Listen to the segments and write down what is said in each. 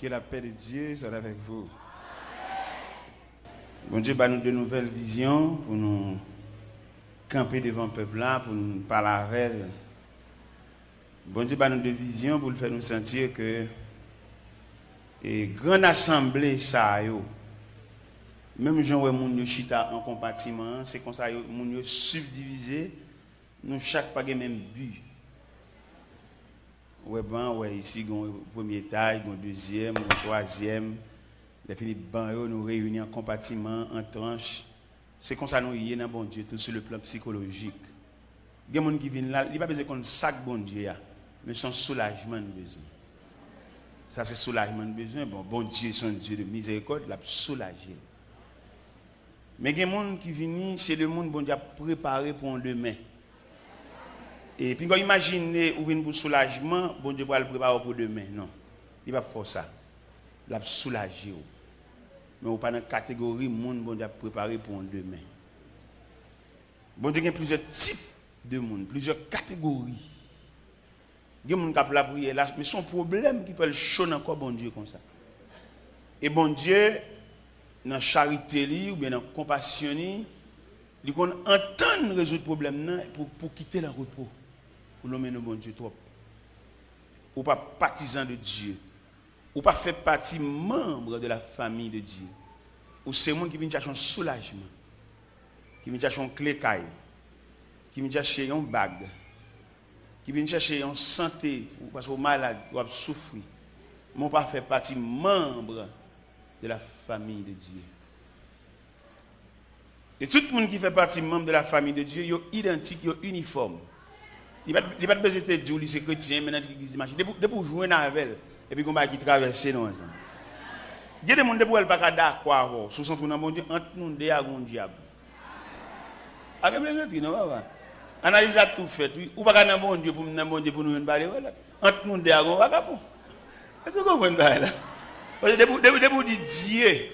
Que la paix de Dieu soit avec vous. Bon Dieu, bah nous de nouvelles visions pour nous camper devant le peuple là, pour nous parler avec elle. Bon Dieu, bah nous de visions pour le faire nous sentir que et grande assemblée ça yo. Même gens où moun yo chita en compartiment, c'est comme ça moun yo subdivisé, nous chaque pas même but. Ouais, ici, on premier étage, on deuxième, on troisième. Les fini ban nous réunir en compartiment, en tranche. C'est comme ça nous y est dans bon Dieu, tout sur le plan psychologique. Il y a des gens qui viennent là, il n'y a pas besoin qu'on sac bon Dieu, mais son soulagement de besoin. Ça c'est soulagement de besoin. Bon Dieu, son Dieu de miséricorde, l'a soulagé. Mais il y a des gens qui viennent, c'est le monde bon Dieu a préparé pour un demain. Et puis, quand imaginez ou vient pour soulagement, bon Dieu va le préparer pour demain. Non. Il va faire ça. Il va soulager. Mais on pas dans la catégorie monde bon Dieu a préparé pour un demain. Bon Dieu, il y a plusieurs types de monde, plusieurs catégories. Il y a des gens qui ont la prière là, mais son problème qui fait le chaud encore bon Dieu comme ça. Et bon Dieu, dans la charité ou bien dans la compassion, il entend résoudre le problème pour quitter le repos. Pour l'homme de bon Dieu trop. Ou pas partisan de Dieu. Ou pas fait partie membre de la famille de Dieu. Ou c'est monde qui vient chercher un soulagement. Qui vient chercher un clé caille. Qui vient chercher un bague. Qui vient chercher une santé. Ou parce que malade, ou souffrir. Mais pas fait partie membre de la famille de Dieu. Et tout le monde qui fait partie membre de la famille de Dieu, ils sont identiques, ils sont uniformes. Il n'y a pas besoin de dire que c'est chrétien, maintenant qui dit machin. Depuis jouer dans la ville, et puis qu'on va qui traverse non. Il y a des gens qui ne peuvent pas d'accord sur son nom, entre nous et un diable. Analyse à tout fait, ou pas dans bon Dieu pour nous parler, entre nous et un vagabond. Est-ce que vous comprenez là? Depuis vous dites Dieu,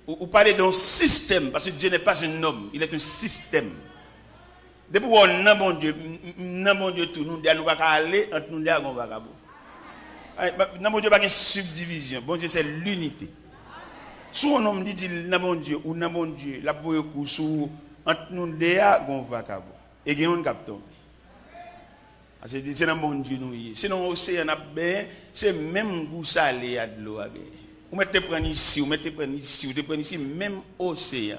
ou parlez d'un système, parce que Dieu n'est pas un homme, il est un système. Depuis qu'on a bon Dieu tout, nous ne pas aller entre nous et un vagabond. Dans bon Dieu, pas une subdivision. Bon Dieu, c'est l'unité. Si on homme dit dans bon Dieu, ou dans bon Dieu, la pour coup sous entre nous et un vagabond. Et il y a un capteur. C'est dans bon Dieu nous y. Sinon, l'océan a bien, c'est même goût salé à de l'eau. Vous mettez prendre ici, vous mettez prendre ici, vous mettez ici, même océan.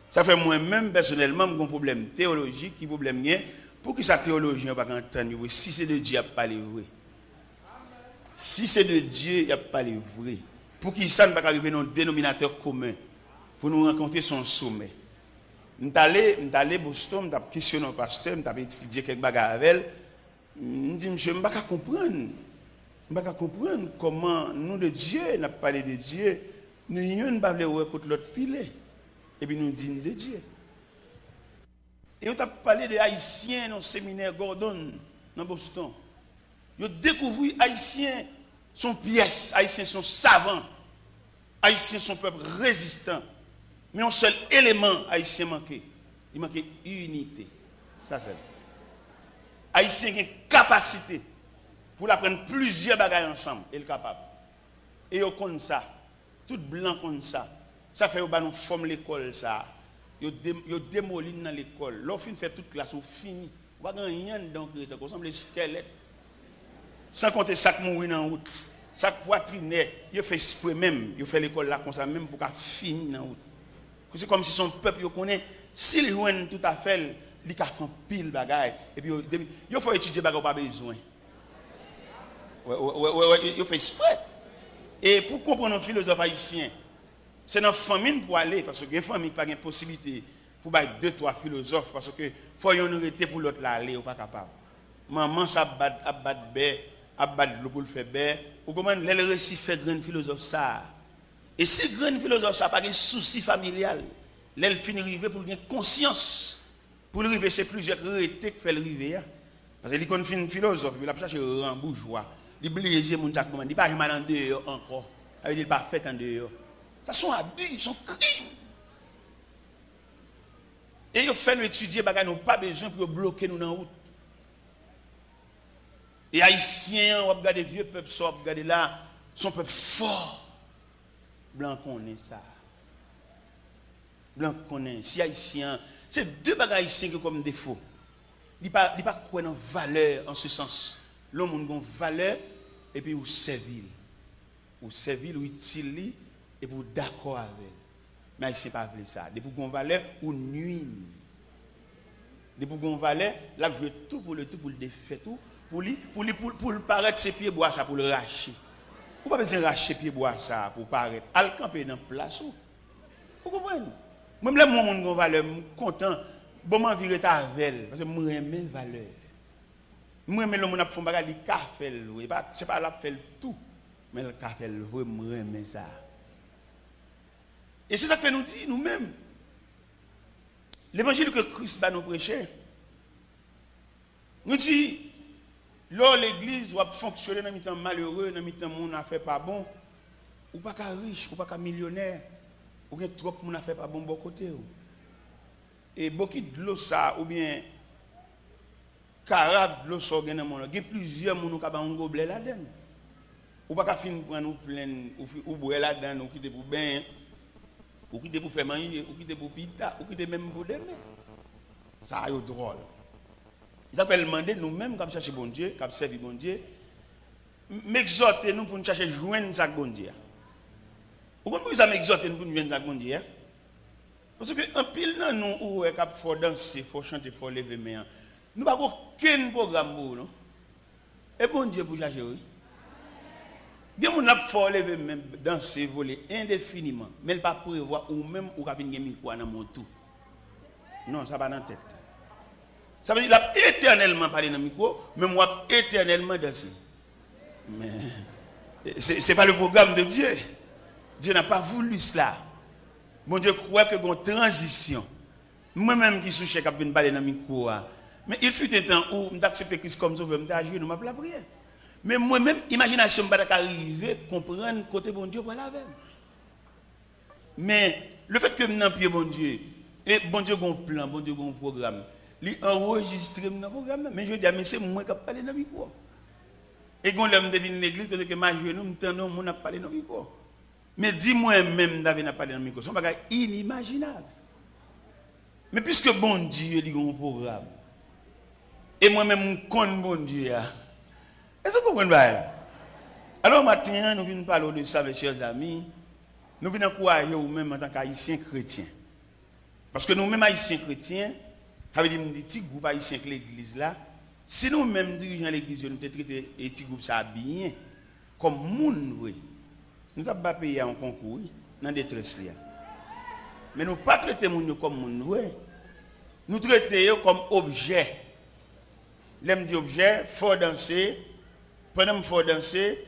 Ça fait moi-même, personnellement, j'ai un problème théologique, qui problème bien, pour que sa théologie n'a pas entendre, si c'est de Dieu, il n'y a pas les vrais. Si c'est de Dieu, il n'y a pas les vrais. Pour qu'il ça ne va pas arriver dans un dénominateur commun, pour nous rencontrer son sommet. Je suis allé à Boston, je suis questionné au pasteur, je suis étudié quelques bagages avec elle. Je me dis, monsieur, je ne peux pas comprendre. Je ne peux pas comprendre comment nous de Dieu, nous avons parlé de Dieu, nous ne pouvons pas écouter l'autre filet. Et puis nous disons de Dieu. Et on a parlé des Haïtiens dans le séminaire Gordon, dans Boston. Ils ont découvert que les Haïtiens sont pièces, Haïtiens sont savants, Haïtiens sont peuple résistant. Mais un seul élément Haïtien manquait. Il manquait unité. Ça c'est. Haïtien a une capacité pour apprendre plusieurs bagages ensemble. Il est capable. Et ils connaissent ça. Tout blanc comme ça. Ça fait que nous formons l'école, ça. Ils démolissent dans l'école. Lorsqu'on fait toute classe, on finit. On va rien donc on ressemble les squelettes. Sans compter ça qui mourit en route. Ça qui poitrine, il fait exprès même. Il fait l'école là comme ça, même pour qu'elle finisse en route. C'est comme si son peuple, il connaît, s'il joue tout à fait, il a fait pile bagaille. Et puis, il faut étudier bagaille, pas besoin. Il fait exprès. Et pour comprendre un philosophe haïtien, c'est notre famille pour aller, parce que les familles n'ont pas de possibilité pour avoir 2-3 philosophes, parce que faut y en arrêter pour l'autre aller, ou pas capable. Maman, ça abat de l'eau pour le faire bé, ou comment les récits fait grand philosophe ça. Et si grand philosophe ça pas de souci familial, l'elle finit arriver pour gagner conscience. Pour arriver, c'est plusieurs rétés qui fait le river. Parce que quand il philosophe, il a cherché un bourgeois. Il blige mon jack comment, il pas mal en dehors encore. Il n'est pas fait en dehors. Ça sont abus, sont crimes. Et il fait étudier, nous n'avons pas besoin pour bloquer nous dans la route. Et Haïtiens, on va regarder vieux peuple, on va regarder là, son peuple fort. Blanc connaît ça. Blanc connaît. Si haïtien, c'est deux bagages haïtiens qui comme défaut. Il pas quoi dans valeur en ce sens. L'homme a une valeur et puis ou servir. Ou servir ou utile et pour d'accord avec. Mais haïtien pas veut ça. Des pour une valeur ou nuit. Des pour une valeur, là je tout pour le défaire tout pour le paraître ses pieds bois ça pour le racher. Ou pas besoin de racher pieds bois ça pour paraître. Al camper dans place ou. Vous comprenez? Même là mon une valeur content bon m'envirer ta avec parce que moi aime valeur. Moi aime le monde a font bagarre il ka fait et pas c'est pas là faire tout mais le ka fait vraiment aimer ça. Et c'est ça que nous dit nous-mêmes. L'évangile que Christ va nous prêcher. Nous dit lors l'église va fonctionner dans mi-temps malheureux, dans mi-temps monde a fait pas bon, ou pas qu'à riche, ou pas qu'à millionnaire, ou bien trop monde a fait pas bon côté. Et beaucoup de l'eau ça ou bien carafe de l'eau ça gagne dans monde. Il y a plusieurs monde qui a un gobelet là-dedans. Ou pas qu'à finir prendre plein ou boire là-dedans ou quitter pour bain. Ou quitter pour faire manger, ou quitter pour pita, ou quitter même pour demain. Ça a eu drôle. Ça fait demander nous-mêmes, comme chercher bon Dieu, comme servir bon Dieu, m'exhorter nous pour nous chercher joindre ça bon Dieu. Pourquoi ça m'exhorter nous pour nous joindre ça bon Dieu? Parce que un pile dans nous où est cap faut danser, faut chanter, faut lever main. Nous pas aucun programme pour nous. Et bon Dieu pour chercher oui. Bien mon a faut lever même danser voler indéfiniment, mais il pas prévoir ou même ou capine gagner micro dans mon tout. Non, ça pas dans tête. Ça veut dire qu'il a éternellement parlé dans le micro, mais moi éternellement danser. Mais c'est pas le programme de Dieu. Dieu n'a pas voulu cela. Bon Dieu croit que une transition. Moi-même qui suis chef qui vient parler dans le micro, mais il fut un temps où j'acceptais Christ comme sauveur, je ne la prière. Mais moi-même, imagination ne pas arriver, comprendre côté bon Dieu pour la avec. Mais le fait que je suis pied bon Dieu, et bon Dieu a un plan, bon Dieu a un programme, il enregistre dans le programme, mais je dis, mais c'est moi qui parle dans le micro. Et quand je devine l'église, que ma genou, je m'entends, je parle dans le micro. Mais dis-moi même, David n'a pas dans le micro, c'est un bagage inimaginable. Mais puisque bon Dieu a un programme, et moi-même, je connais bon Dieu, est-ce que vous comprenez? Alors maintenant, nous venons parler de ça, mes chers amis. Nous venons encourager vous-même en tant qu'haïtiens chrétiens. Parce que nous-mêmes, haïtiens chrétiens, avec des petits groupes haïtiens que l'église là, si nous-mêmes dirigeants de l'église, nous traitons les petits groupes ça bien, comme moun, nous n'avons pas payé un concours dans des détresse. Mais nous ne pas traiter les gens comme moun, nous traitons comme objet. L'aime dit objet, il faut danser. Pendant que je faut danser,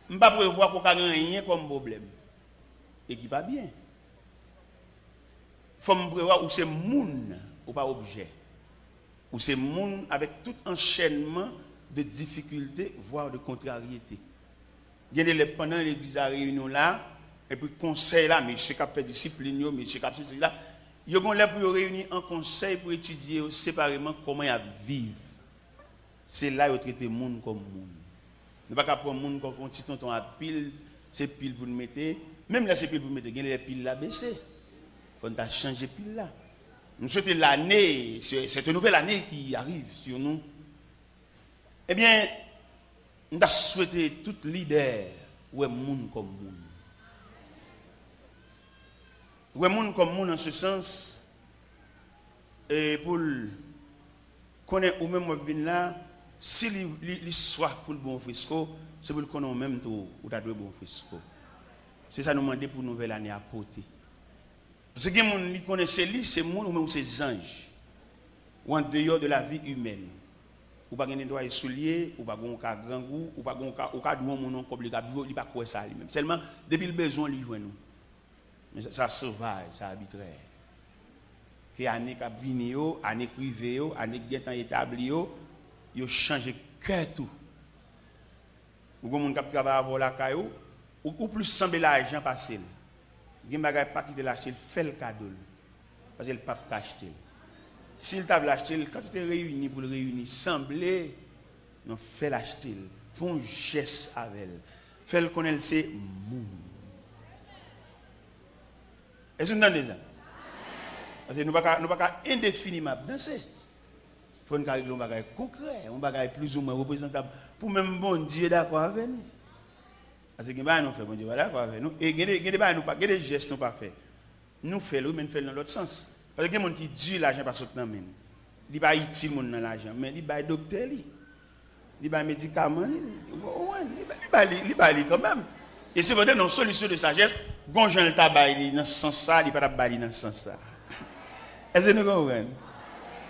je ne peux pas prévoir qu'on ait rien comme problème. Et qui va bien. Il faut me prévoir où c'est moun ou pas objet. Où c'est moun avec tout enchaînement de difficultés, voire de contrariétés. Pendant l'église à réunion là, et puis conseil là, mais je qui fait discipline, mais je qui fait là, ils ont là pour réunir en conseil pour étudier séparément comment ils vivent. C'est là qu'ils traitent moun comme moun. Ne pas prendre monde comme un petit tonton à pile, c'est pile pour nous mettre. Même là, c'est pile pour nous mettre. Les piles là baissé. Il faut changer pile là. Nous souhaitons l'année, c'est une nouvelle année qui arrive sur nous. Eh bien, nous souhaitons tout leader ou un monde comme monde. Ou un monde comme monde en ce sens, et pour connaître ou même venir là. Si l'histoire fout le bon frisco, c'est pour le connaître même tout ou t'as deux bon frisco. C'est ça nous demander pour nouvelle année à porter. Parce que les gens qui connaissent lui, c'est monde ou même c'est anges. Ou en dehors de la vie humaine. Ou pas gagner droit soulier, ou pas gon ka grand goût, ou pas gon ka ou ka douon mon comme il pas quoi ça lui-même. Seulement depuis le besoin lui joindre nous. Mais ça sauvage, ça arbitraire. Que année ka vini yo, année privé yo, année getan établi yo, yo changer cœur tout. Ou gon moun k'ap travailler avant la caillou, ou plus semble l'argent passer. Gen bagay pas quitter l'acheter, fait le cadeau. Parce qu'il pas acheter. S'il t'a l'acheter, quand tu te réuni pour le réunir, sembler non fait l'acheter. Font geste avec elle. fait le connaître, c'est moun. Est-ce que vous entendez ça? Parce que nous ne pouvons pas indéfiniment danser. Il faut nous arriver à un bagage concret, un bagage plus ou moins représentable. Pour même bon Dieu d'accord avec nous. Parce que nous faisons, bon Dieu d'accord avec nous. Et il y a des gestes que nous ne faisons pas. Nous faisons, mais nous faisons dans l'autre sens. Parce que il y a des gens qui disent l'argent parce que nous il n'est pas utile dans l'argent, mais il est docteur, il est médicament, il est quand même. Et c'est vrai, une solution de sagesse, quand je ne tabac dans ce sens-là, il ne peut pas dans ce sens-là. Est-ce que nous comprenons?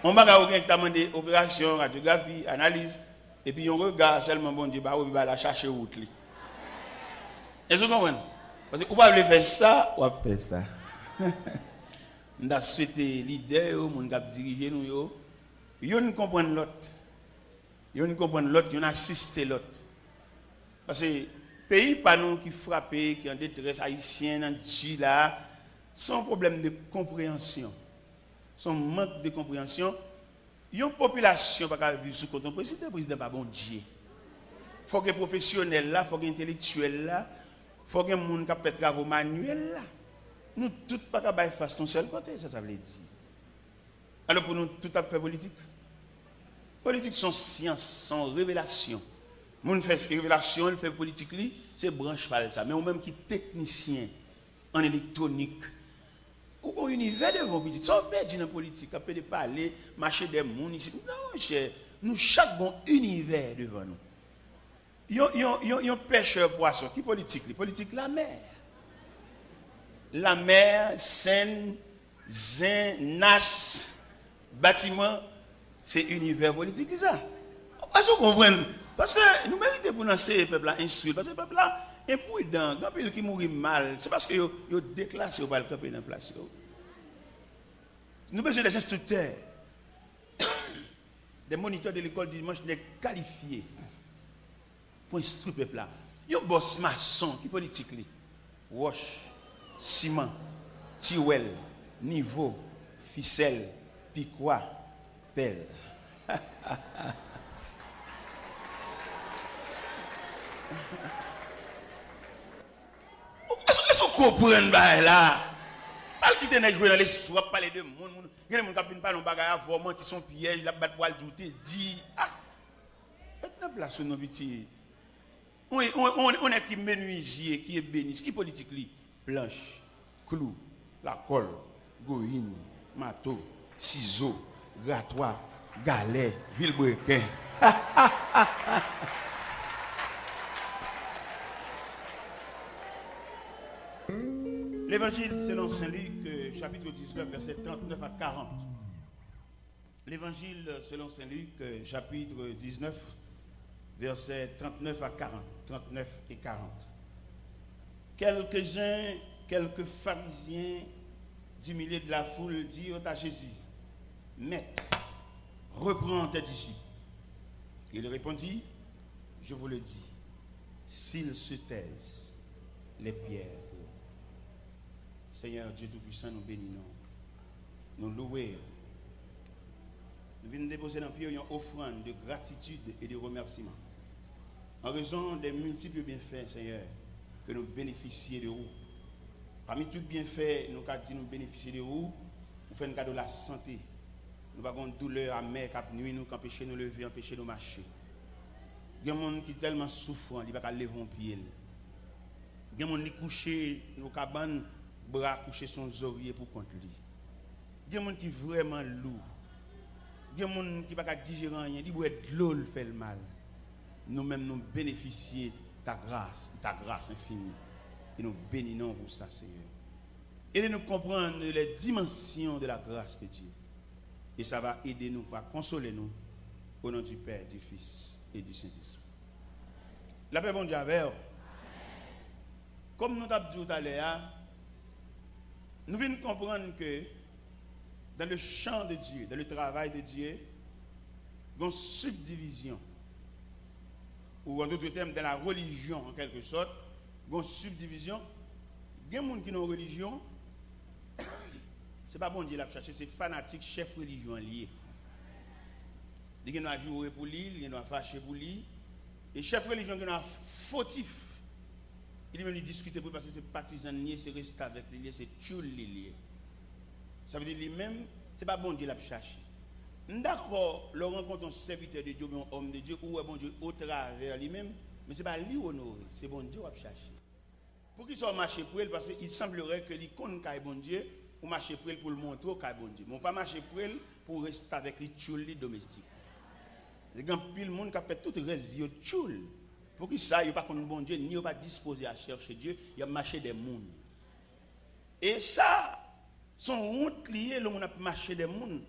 On va avoir qui a demandé opération, radiographie, analyse, et puis on regarde seulement bon Dieu, il va la chercher route. Est-ce que vous comprenez? Parce que vous pouvez faire ça, ou faire ça. Nous avons souhaité l'idée, nous avons dirigé nous. Ils ne comprennent l'autre. Ils ne comprennent l'autre, ils assistent l'autre. Parce que pays pas nous qui frappent, qui en détresse haïtien, dans le là, sont un problème de compréhension. Son manque de compréhension. Il y a une population qui va vivre sous le président, le président pas bon Dieu. Il faut que les professionnels là, il faut que les intellectuels là, il faut que les gens qui fait travaux manuels là. Nous tous pas capable faire ton seul côté, ça veut dire. Alors pour nous tout à fait politique. Politique sont science, sont révélation. Moun fait révélation, il fait politique c'est branche pas ça. Mais ou même qui technicien en électronique ou un univers devant petit. Ça on peut dire dans politique, on peut parler, marcher des monde ici. Non, cher, nous chaque bon univers devant nous. Yon pêcheur poisson qui politique, politique la mer. La mer, Seine, Zin, Nas, bâtiment, c'est univers politique, ça. Parce que vous comprenez? Parce que nous méritons pour lancer le peuple à instruire. Parce que le peuple là est imprudent. Quand il qui mourit mal, c'est parce que vous déclassez ou pas le camper dans la place. Nous avons besoin des instructeurs, des moniteurs de l'école dimanche qualifiés pour instruire le peuple là. Il y a un boss maçon qui politique. Wash, ciment, tiwel, niveau, ficelle, piquois, pelle. Est-ce que vous comprenez là? Pas quitter les jouer dans l'espoir, parler de monde. Il y a des gens qui ne parlent pas de bagages avant, mentir son piège, la batte poil douter, dit ah, maintenant place sur nos petits. On est qui menuisier, qui est béni, qui est politique li, planche, clou, la colle, goïne, marteau, ciseaux, grattoir, galet, vilebrequin. L'évangile selon Saint Luc, chapitre 19, verset 39 à 40. L'évangile selon Saint Luc, chapitre 19, verset 39 à 40. 39 et 40. Quelques-uns, quelques pharisiens du milieu de la foule dirent à Jésus, Maître, reprends tes disciples. Il répondit, je vous le dis, s'ils se taisent, les pierres. Seigneur Dieu Tout-Puissant, nous bénissons, nous louons. Nous venons déposer dans le pied une offrande de gratitude et de remerciement. En raison des multiples bienfaits, Seigneur, que nous bénéficions de vous. Parmi tous les bienfaits, nous avons dit nous bénéficier de vous, nous faisons un cadeau de la santé. Nous avons une douleur amère qui nuit nous, qui empêche nous lever, empêche nous marcher. Il y a des gens qui sont tellement souffrants, ils ne peuvent pas lever un pied. Il y a des gens qui couchent nos cabanes, bras couchés son oreiller pour contre lui. Il y a des gens qui sont vraiment lourds. Il y a des gens qui ne peuvent pas digérer rien, ils boivent de l'eau, fait le mal. Nous-mêmes, nous bénéficions de ta grâce infinie. Et nous bénissons pour ça, Seigneur. Aidez-nous comprendre les dimensions de la grâce de Dieu. Et ça va aider nous, va consoler nous. Au nom du Père, du Fils et du Saint-Esprit. La paix, bon Dieu, avec vous. Comme nous l'avons dit tout à l'heure, nous venons comprendre que dans le champ de Dieu, dans le travail de Dieu, il y a une subdivision. Ou en d'autres termes, dans la religion, en quelque sorte, il y a une subdivision. Il y a des gens qui ont une religion, ce n'est pas bon Dieu qui l'a cherché, c'est fanatique, chef religion lié. Il y a des gens qui ont joué pour lui, il y a des gens qui ont fâché pour lui. Et chef religion qui ont fautif Il même discuter parce que c'est partisan lié, c'est rester avec lui, c'est tchoul lié. Ça veut dire lui-même, c'est pas bon Dieu l'a cherché. D'accord, le rencontre un serviteur de Dieu, un homme de Dieu, ou un bon Dieu au travers lui-même, mais c'est pas lui honoré, c'est bon Dieu qui a cherché. Pour qu'il soit marché pour elle, parce qu'il semblerait que l'icône est bon Dieu, ou marcher pour elle pour le montrer qu'il est bon Dieu. Mais on pas marcher pour elle pour rester avec les tchouls domestiques. Il y a pile de monde qui a fait tout le reste vie tchoul. Pour qu'il ça, il n'y a pas contre bon Dieu, ni il pas disposé à chercher Dieu, il y a marché des mondes. Et ça, son honte liée, le monde a marché des mondes.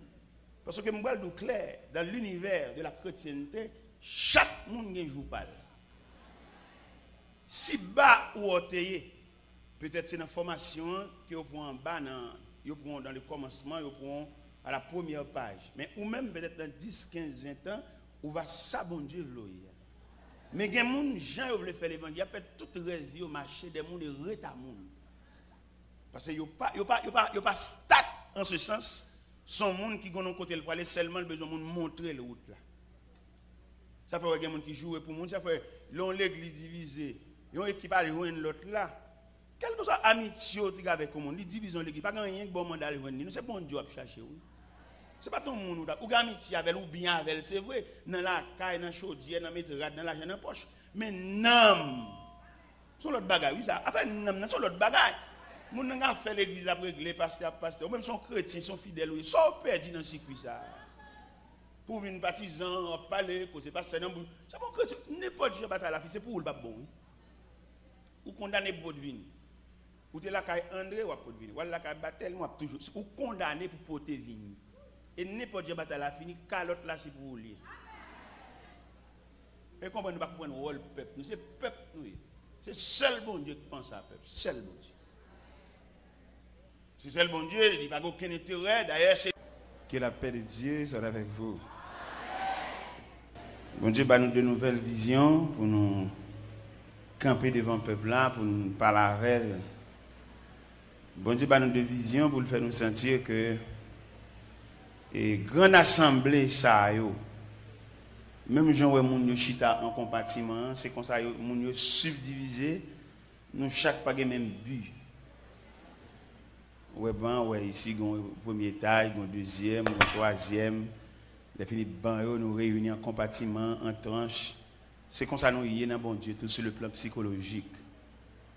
Parce que je vous clair, dans l'univers de la chrétienté, chaque monde a un jour pas. Si bas ou oteye, peut-être c'est une formation que vous prenez en bas, dans le commencement, vous prenez à la première page. Mais ou même peut-être dans 10, 15, 20 ans, vous va s'abondir l'oeil. Mais il y a des gens qui veulent faire l'évangile, il y a fait toute la vie au marché des gens de retard. Parce que il n'y a pas stat en ce sens. Son monde qui ont côté le aller seulement besoin de montrer le route là. Ça fait qu'il y a des gens qui jouent pour le monde, ça fait l'église divisée. Il y a une équipe à joindre l'autre là. Quelle que soit l'amitié avec le monde, ils divisent l'équipe. Pas rien que bon mandat à joindre. C'est bon Dieu à chercher. Ce n'est pas tout le monde ou amitié avec ou bien avec, c'est vrai. Dans la caille, dans la chaudière, dans la métrade, dans l'argent, dans la poche. Mais non. C'est l'autre bagaille, oui ça. Enfin, non, c'est l'autre bagaille. Moun n'a fait l'église la régler pasteur, ou même son chrétien, son fidèle, ils sont perdus dans le circuit ça. Pour venir partisan, parler, causer pasteur, c'est bon chrétien, n'importe qui bataille la fille, c'est pour le pas bon. Ou condamné pour votre vie. Ou t'es là kay André ou pour venir. Ou là kay Batel moi toujours ou condamné pour porter vie. Et n'importe qui bataille la fini, calotte là c'est pour lui. Et comprenez pas comprendre rôle peuple, nous c'est peuple nous. C'est seul bon Dieu qui pense à peuple, seul bon Dieu. C'est seul bon Dieu, il n'y a pas aucun intérêt. D'ailleurs, c'est. Que la paix de Dieu soit avec vous. Bon Dieu, bah, nous de nouvelles visions pour nous camper devant le peuple là, pour nous parler avec. Bon Dieu, bah, nous de visions pour le faire nous sentir que. Et grande assemblée, ça, yo. Même gens où moun yo chita en compartiment, c'est comme ça, moun yo subdivisé, nous chaque pas le même but. Ouais, ben, ouais, ici, le premier étage, le deuxième, le troisième. Les finis de ban, nous réunissons en compartiment, en tranche. C'est comme ça nous y est dans bon Dieu, tout sur le plan psychologique.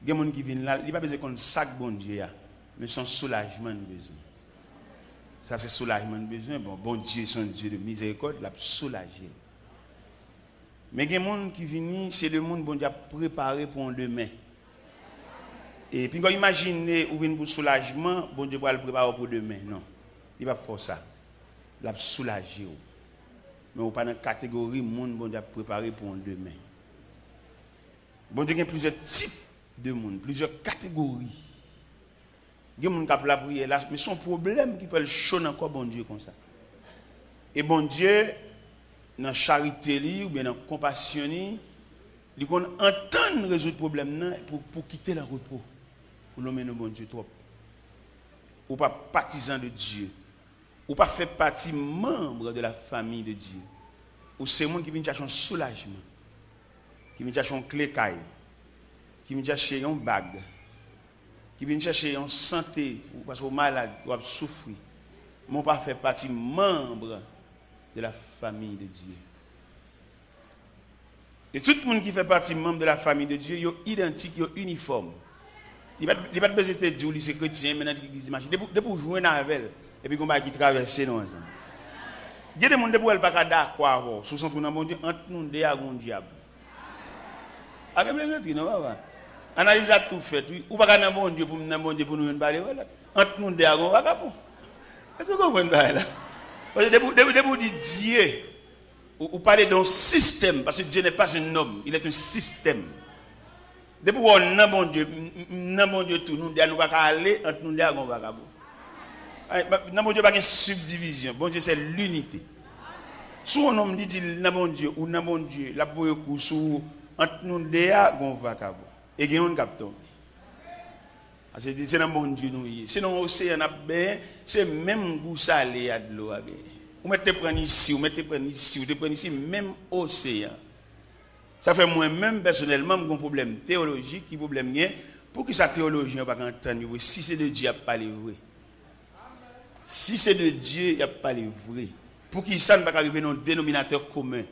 Il y a des gens qui viennent là, il n'y a pas besoin qu'on sac bon Dieu, mais son soulagement de besoin. Ça, c'est soulagement de besoin. Bon Dieu, son Dieu de miséricorde, l'a soulagé. Mais il y a des gens qui viennent, c'est le monde bon Dieu a préparé pour un demain. Et puis, quand vous imaginez ou venez pour soulagement, bon Dieu va le préparer pour demain. Non. Il va faire ça. Il va soulager. Mais vous pas dans la catégorie monde bon Dieu a préparé pour un demain. Bon Dieu a plusieurs types de monde, plusieurs catégories. Il y a des gens qui ont la prière là, mais son problème qui fait le chaud encore bon Dieu comme ça. Et bon Dieu, dans la charité ou bien dans la compassion, il entend résoudre le problème pour quitter le repos. Ou l'homme bon Dieu trop. Ou pas partisan de Dieu. Ou pas fait partie membre de la famille de Dieu. Ou c'est monde qui vient chercher un soulagement. Qui vient chercher un clé caille. Qui vient chercher un bague. Qui vient chercher une santé. Ou parce que malade, ou souffrir. Mais pas fait partie membre de la famille de Dieu. Et tout le monde qui fait partie membre de la famille de Dieu, ils sont identiques, ils sont uniformes. Il n'y a pas de besoin de dire que c'est chrétien, maintenant l'église marche. Depuis jouer dans la ville, et puis qu'on va traverser nous ensemble. Il y a des gens qui ne peuvent pas d'accord sur son tour dans mon Dieu, entre nous et un diable. Analyse à tout fait. Ou pas dans mon Dieu pour nous parler. Entre nous et un vagabond. Est-ce que vous comprenez là? Parce que vous dites Dieu, ou parlez d'un système, parce que Dieu n'est pas un homme, il est un système. Depuis qu'on a bon Dieu tout, nous ne pas aller entre nous et un vagabond. Dans bon Dieu, il n'y a pas de subdivision. Bon Dieu, c'est l'unité. Si on homme dit dans bon Dieu, ou dans bon Dieu, la pour coup, entre nous et un vagabond. Et il y a un capteur. C'est dans bon Dieu, nous y est. Sinon, l'océan, c'est même goût salé à de l'eau. Vous mettez prendre ici, vous mettez prendre ici, vous mettez prendre ici, même océan. Ça fait moi-même, personnellement, j'ai un problème théologique, qui problème mien, pour que sa théologie n'a pas entendre. Si c'est de Dieu, il n'y a pas les vrais. Si c'est de Dieu, il n'y a pas les vrais. Pour qu'il ça ne va pas arriver dans un dénominateur commun,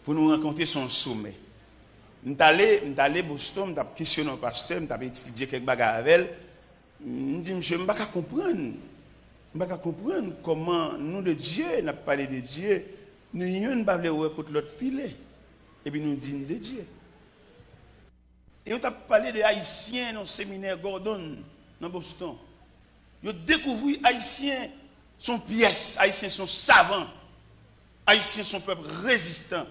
pour nous rencontrer son sommet. Je suis allé à Boston, je suis questionné un pasteur, je suis étudié quelques bagages avec elle. Je me dis, je ne peux pas comprendre. Je ne peux pas comprendre comment nous de Dieu, nous avons parlé de Dieu, nous ne pas voulu contre l'autre filet. Et puis nous disons de Dieu. Et on a parlé des Haïtiens dans le séminaire Gordon, dans Boston. Ils ont découvert que les Haïtiens sont pièces, Haïtiens sont savants, Haïtiens sont peuple résistant.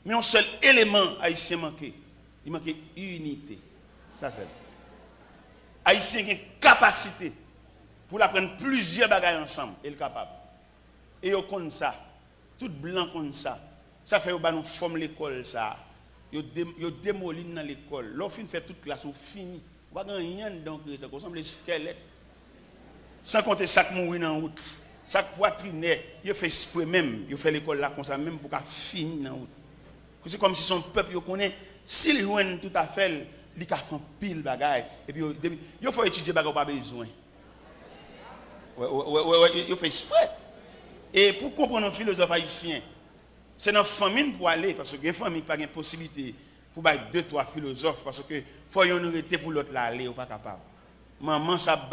Mais un seul élément Haïtien manquait. Il manquait unité. Ça c'est. Haïtien a une capacité pour apprendre plusieurs bagages ensemble. Il est capable. Et ils ont ça. Tout blanc comme ça. Ça fait que nous formons l'école. Ils démolissent dans l'école. Lorsqu'on fait toute classe, on finit. On va gagner dans le comme les squelettes. Sans compter ça qui mourit en route. Ça qui poitrine, il fait exprès même. Il fait l'école là comme ça même pour qu'elle finisse en route. C'est comme si son peuple connaît, s'il joue tout à fait, il a fait pile bagaille. Et puis, il faut étudier bagaille, pas besoin. Il fait exprès. Et pour comprendre un philosophe haïtien, c'est dans la famille pour aller, parce que les familles n'ont pas de possibilité pour avoir 2-3 philosophes, parce que faut y en arrêter pour l'autre aller, ou pas capable. Maman, ça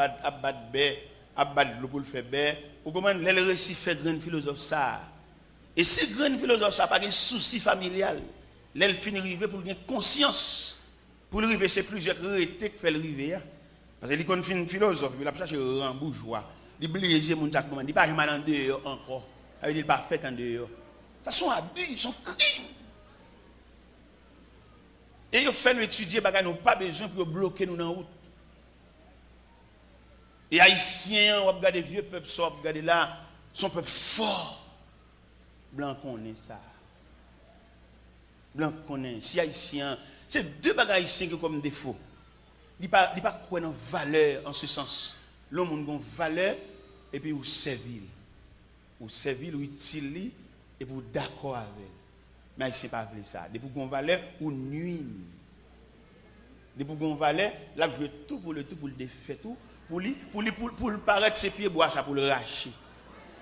abat l'eau pour le faire bé. Ou comment les récits fait grand philosophe ça. Et si grand philosophe ça n'a pas de souci familial, l'elle finit arriver pour avoir conscience. Pour arriver, c'est plusieurs rétés qui fait arriver. Parce qu'il est un philosophe, il a cherché un bourgeois. Il oblige mon Jacques Moment, il pas mal en dehors encore. Il n'est pas fait en dehors. Ça sont abus, sont crimes. Et il fait nous étudier, nous n'avons pas besoin pour bloquer nous dans la route. Et Haïtiens, on va regarder vieux peuple, on va regarder là, son peuple fort. Blanc connaît ça. Blanc connaît. Si Haïtien, c'est deux bagages haïtiens qui ont comme défaut. Il n'y a pas quoi dans valeur en ce sens. L'homme a une valeur et puis ou servile. Ou servile, ou utile, et pour d'accord avec elle. Mais Haïtien pas fait ça. Depuis qu'on valeur ou nuit. Depuis qu'on valeur, là je veux tout pour le défaire tout. Pour le paraître ses pieds bois ça pour le racher.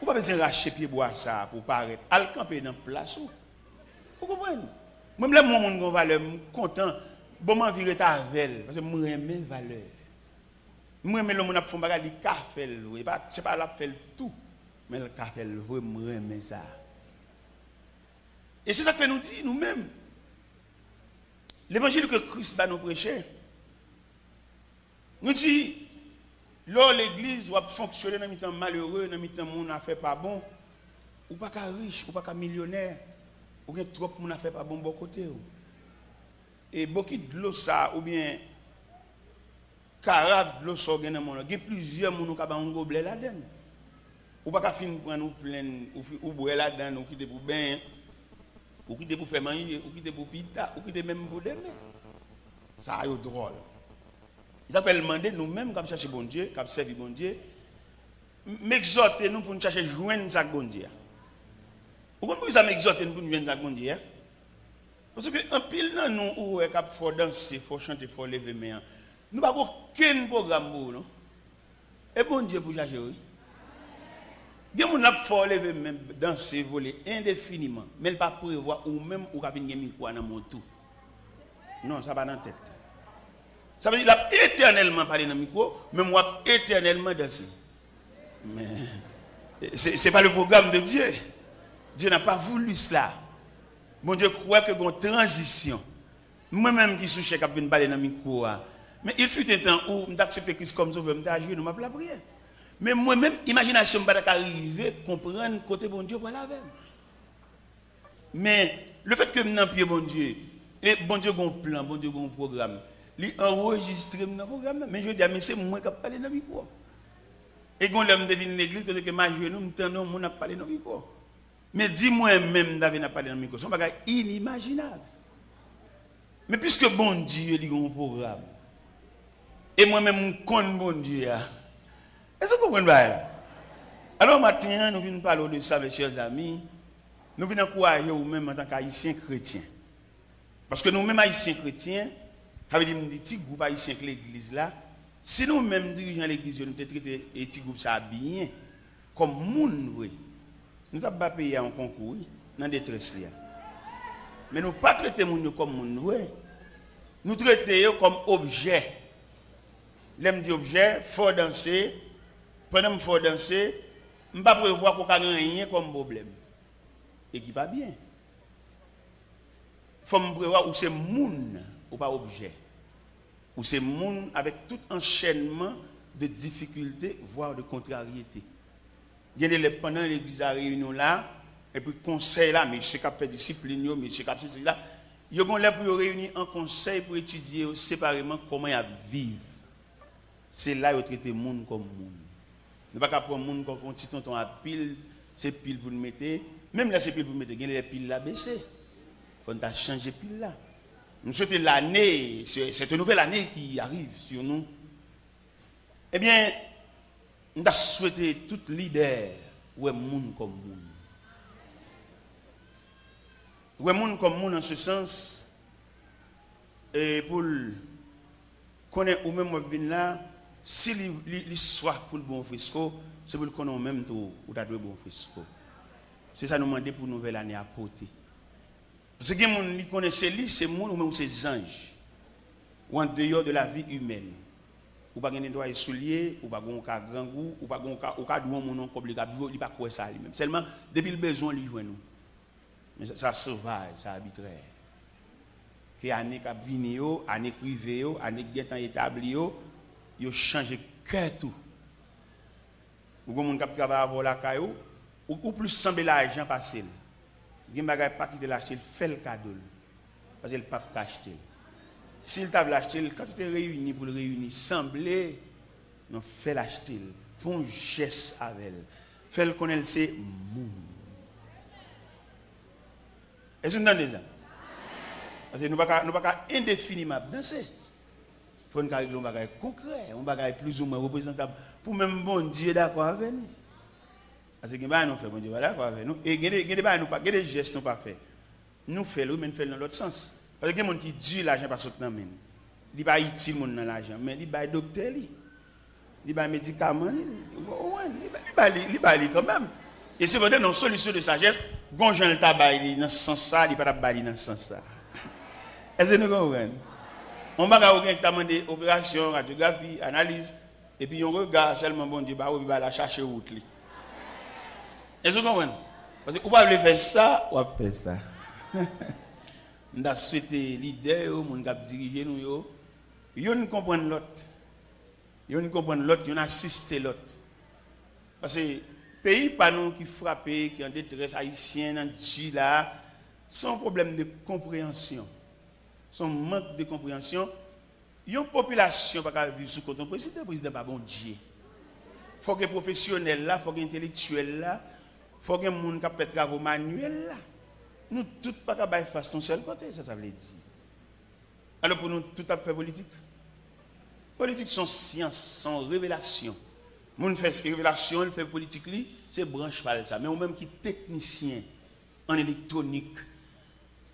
Ou pas besoin de racher pieds bois ça pour paraître. Al camper dans place où. Vous comprenez? Même là mon monde valeur, content, bon m'en virer ta avec parce que moi aime valeur. Moi aime le monde a font bagarre li ka fait et pas c'est pas la faire tout, mais le ka fait vraiment aimer ça. Et c'est ça que nous dit nous-mêmes. L'évangile que Christ va nous prêcher. Nous dit là, l'église va fonctionner dans le temps malheureux, dans le temps où on n'a fait pas bon, ou pas qu'à riche, ou pas qu'à millionnaire, ou bien trop on n'a fait pas bon côté. Et beaucoup de l'eau ça, ou bien carafe de l'eau ça, il y a plusieurs gens qui ont un gobelet là-dedans. Ou pas qu'à finir prendre nous plein, ou boire là-dedans, ou quitter pour bain, ou quitter pour faire manger, ou quitter pour pita, ou quitter même pour demain. Ça a eu drôle. Ça fait demander nous-mêmes, comme chercher bon Dieu, comme servir bon Dieu, m'exhorter nous pour nous chercher joindre ça bon Dieu. Vous comprenez ça m'exhorter nous pour nous joindre ça bon Dieu? Parce que un pile dans nous où est cap faut danser, faut chanter, faut lever main. Nous pas aucun programme pour nous. Et bon Dieu pour chercher oui. Bien mon n'a faut lever main, danser, voler indéfiniment, mais pas prévoir ou même ou cap venir micro dans mon tout. Non, ça va dans tête. Ça veut dire qu'il a éternellement parlé dans le micro, mais moi éternellement dansé. Mais ce n'est pas le programme de Dieu. Dieu n'a pas voulu cela. Bon Dieu croit que une transition. Moi-même qui suis chef qui parler dans le micro. Mais il fut un temps où j'acceptais Christ comme sauveur, je joué dans ma prière. Mais moi-même, imagination ne pas arriver, comprendre côté bon Dieu voilà avec. Mais le fait que je suis pied bon Dieu, et bon Dieu a un plan, bon Dieu a un programme. Il enregistre dans le programme, mais je dis, mais c'est moi qui parle dans le micro. Et quand l'homme devine l'église, parce que ma jeune, nous entendons, on a parlé dans le micro. Mais dis-moi même, David n'a parlé dans le micro. C'est un bagage inimaginable. Mais puisque bon Dieu a un programme, et moi-même, je connais bon Dieu. Est-ce que vous comprenez ça? Alors, maintenant, nous venons parler de ça, mes chers amis. Nous venons encourager vous-même en tant qu'haïtiens chrétiens. Parce que nous-mêmes, haïtiens chrétiens, avec des petits groupes haïtiens que l'église là, si nous-mêmes dirigeants de l'église, nous avons traité les petits groupes ça bien, comme moun vrai, nous n'avons pas payé un concours dans des détresse. Mais nous ne pas traiter les gens comme moun vrai. Nous traitons comme objet. L'aime dit objet, il faut danser. Pendant qu'il faut danser, je ne peux pas prévoir qu'on a rien comme problème. Et qui pas bien. Il faut me prévoir où c'est moun ou pas objet. Où c'est moun avec tout enchaînement de difficultés, voire de contrariétés. Il y a pendant l'église à réunion là, et puis conseil là, mais c'est qu'à faire discipline, mais c'est qu'à faire là. Ils ont là pour réunir en conseil pour étudier séparément comment ils vivent. C'est là qu'ils traitent les gens comme moun. Nous ne pouvons pas prendre les gens comme un petit tonton à pile, c'est pile pour nous mettre. Même là, c'est pile pour nous mettre. Il y a les piles là baissées. Il faut changer pile là. Nous souhaitons l'année, cette nouvelle année qui arrive sur nous. Eh bien, nous souhaitons tout leader ou un monde comme moun. Ou un monde comme moun en ce sens, et pour connaître ou même venir là, si l'histoire fout le bon frisco, c'est pour le connaître même tout ou t'as deux bon frisco. C'est ça nous demander pour nouvelle année à porter. Parce que les gens qui connaissent lui, c'est moun ou même c'est anges. Ou en dehors de la vie humaine. Ou pas gagner droit soulier, ou pas gon ka grand goût, ou pas gon ka ou ka douon mon comme il pas quoi ça lui-même. Seulement depuis le besoin lui joindre nous. Mais ça sauvage, ça arbitraire. Que année cap vini yo, année privé yo, année getan établi yo changé cœur tout. Ou gon moun k'ap travailler avant la caillou, ou plus semble l'argent passer. Gen bagay pas quitter l'acheter, fait le cadeau. Parce que le pas acheter. S'il t'a l'acheter, quand tu es réuni pour le réunir, sembler non fait l'acheter. Font geste avec elle. Fait le connaître c'est moun. Est-ce que vous entendez ça? Parce que nous ne pouvons pas indéfiniment danser. Il faut nous régler un bagage concret, un bagage plus ou moins représentable. Pour même bon Dieu d'accord avec nous. Parce que nous faisons bon Dieu d'accord avec nous. Et il y a des gestes nous pas fait. Nous faisons, mais nous faisons dans l'autre sens. Parce que il y a des gens qui disent l'argent pas sauter dans main. Il pas utile mon dans l'argent, mais il va docteur li. Il va médicament li. Il va quand même. Et c'est vrai dans solution de sagesse, gon Jean le tabac dans ce sens ça, il pas bali dans ce sens ça. Est-ce que nous comprenons? On va avoir qui t'a demandé opération, radiographie, analyse et puis on regarde seulement bon Dieu il va la chercher route li. Est-ce que vous comprenez? Parce que vous pouvez faire ça, ou faire ça. Nous avons souhaité l'idée, nous avons dirigé nous, nous comprenons l'autre. Nous comprenons l'autre, nous assistons l'autre. Parce que les pays par nous qui frappent, qui ont détresse haïtienne, dans le là, sont un problème de compréhension. Son manque de compréhension. Il y a une population qui va vivre sous le président, le président pas bon Dieu. Il faut que les professionnels là, il faut que les intellectuels là, il faut que les gens qui fait travaux manuels là. Nous tous pas capable de faire ton seul côté, ça veut dire. Alors pour nous tout à fait politique. Politique sont science, sont révélation. Moun fait révélation, il fait politique c'est branche pas ça. Mais ou même qui technicien en électronique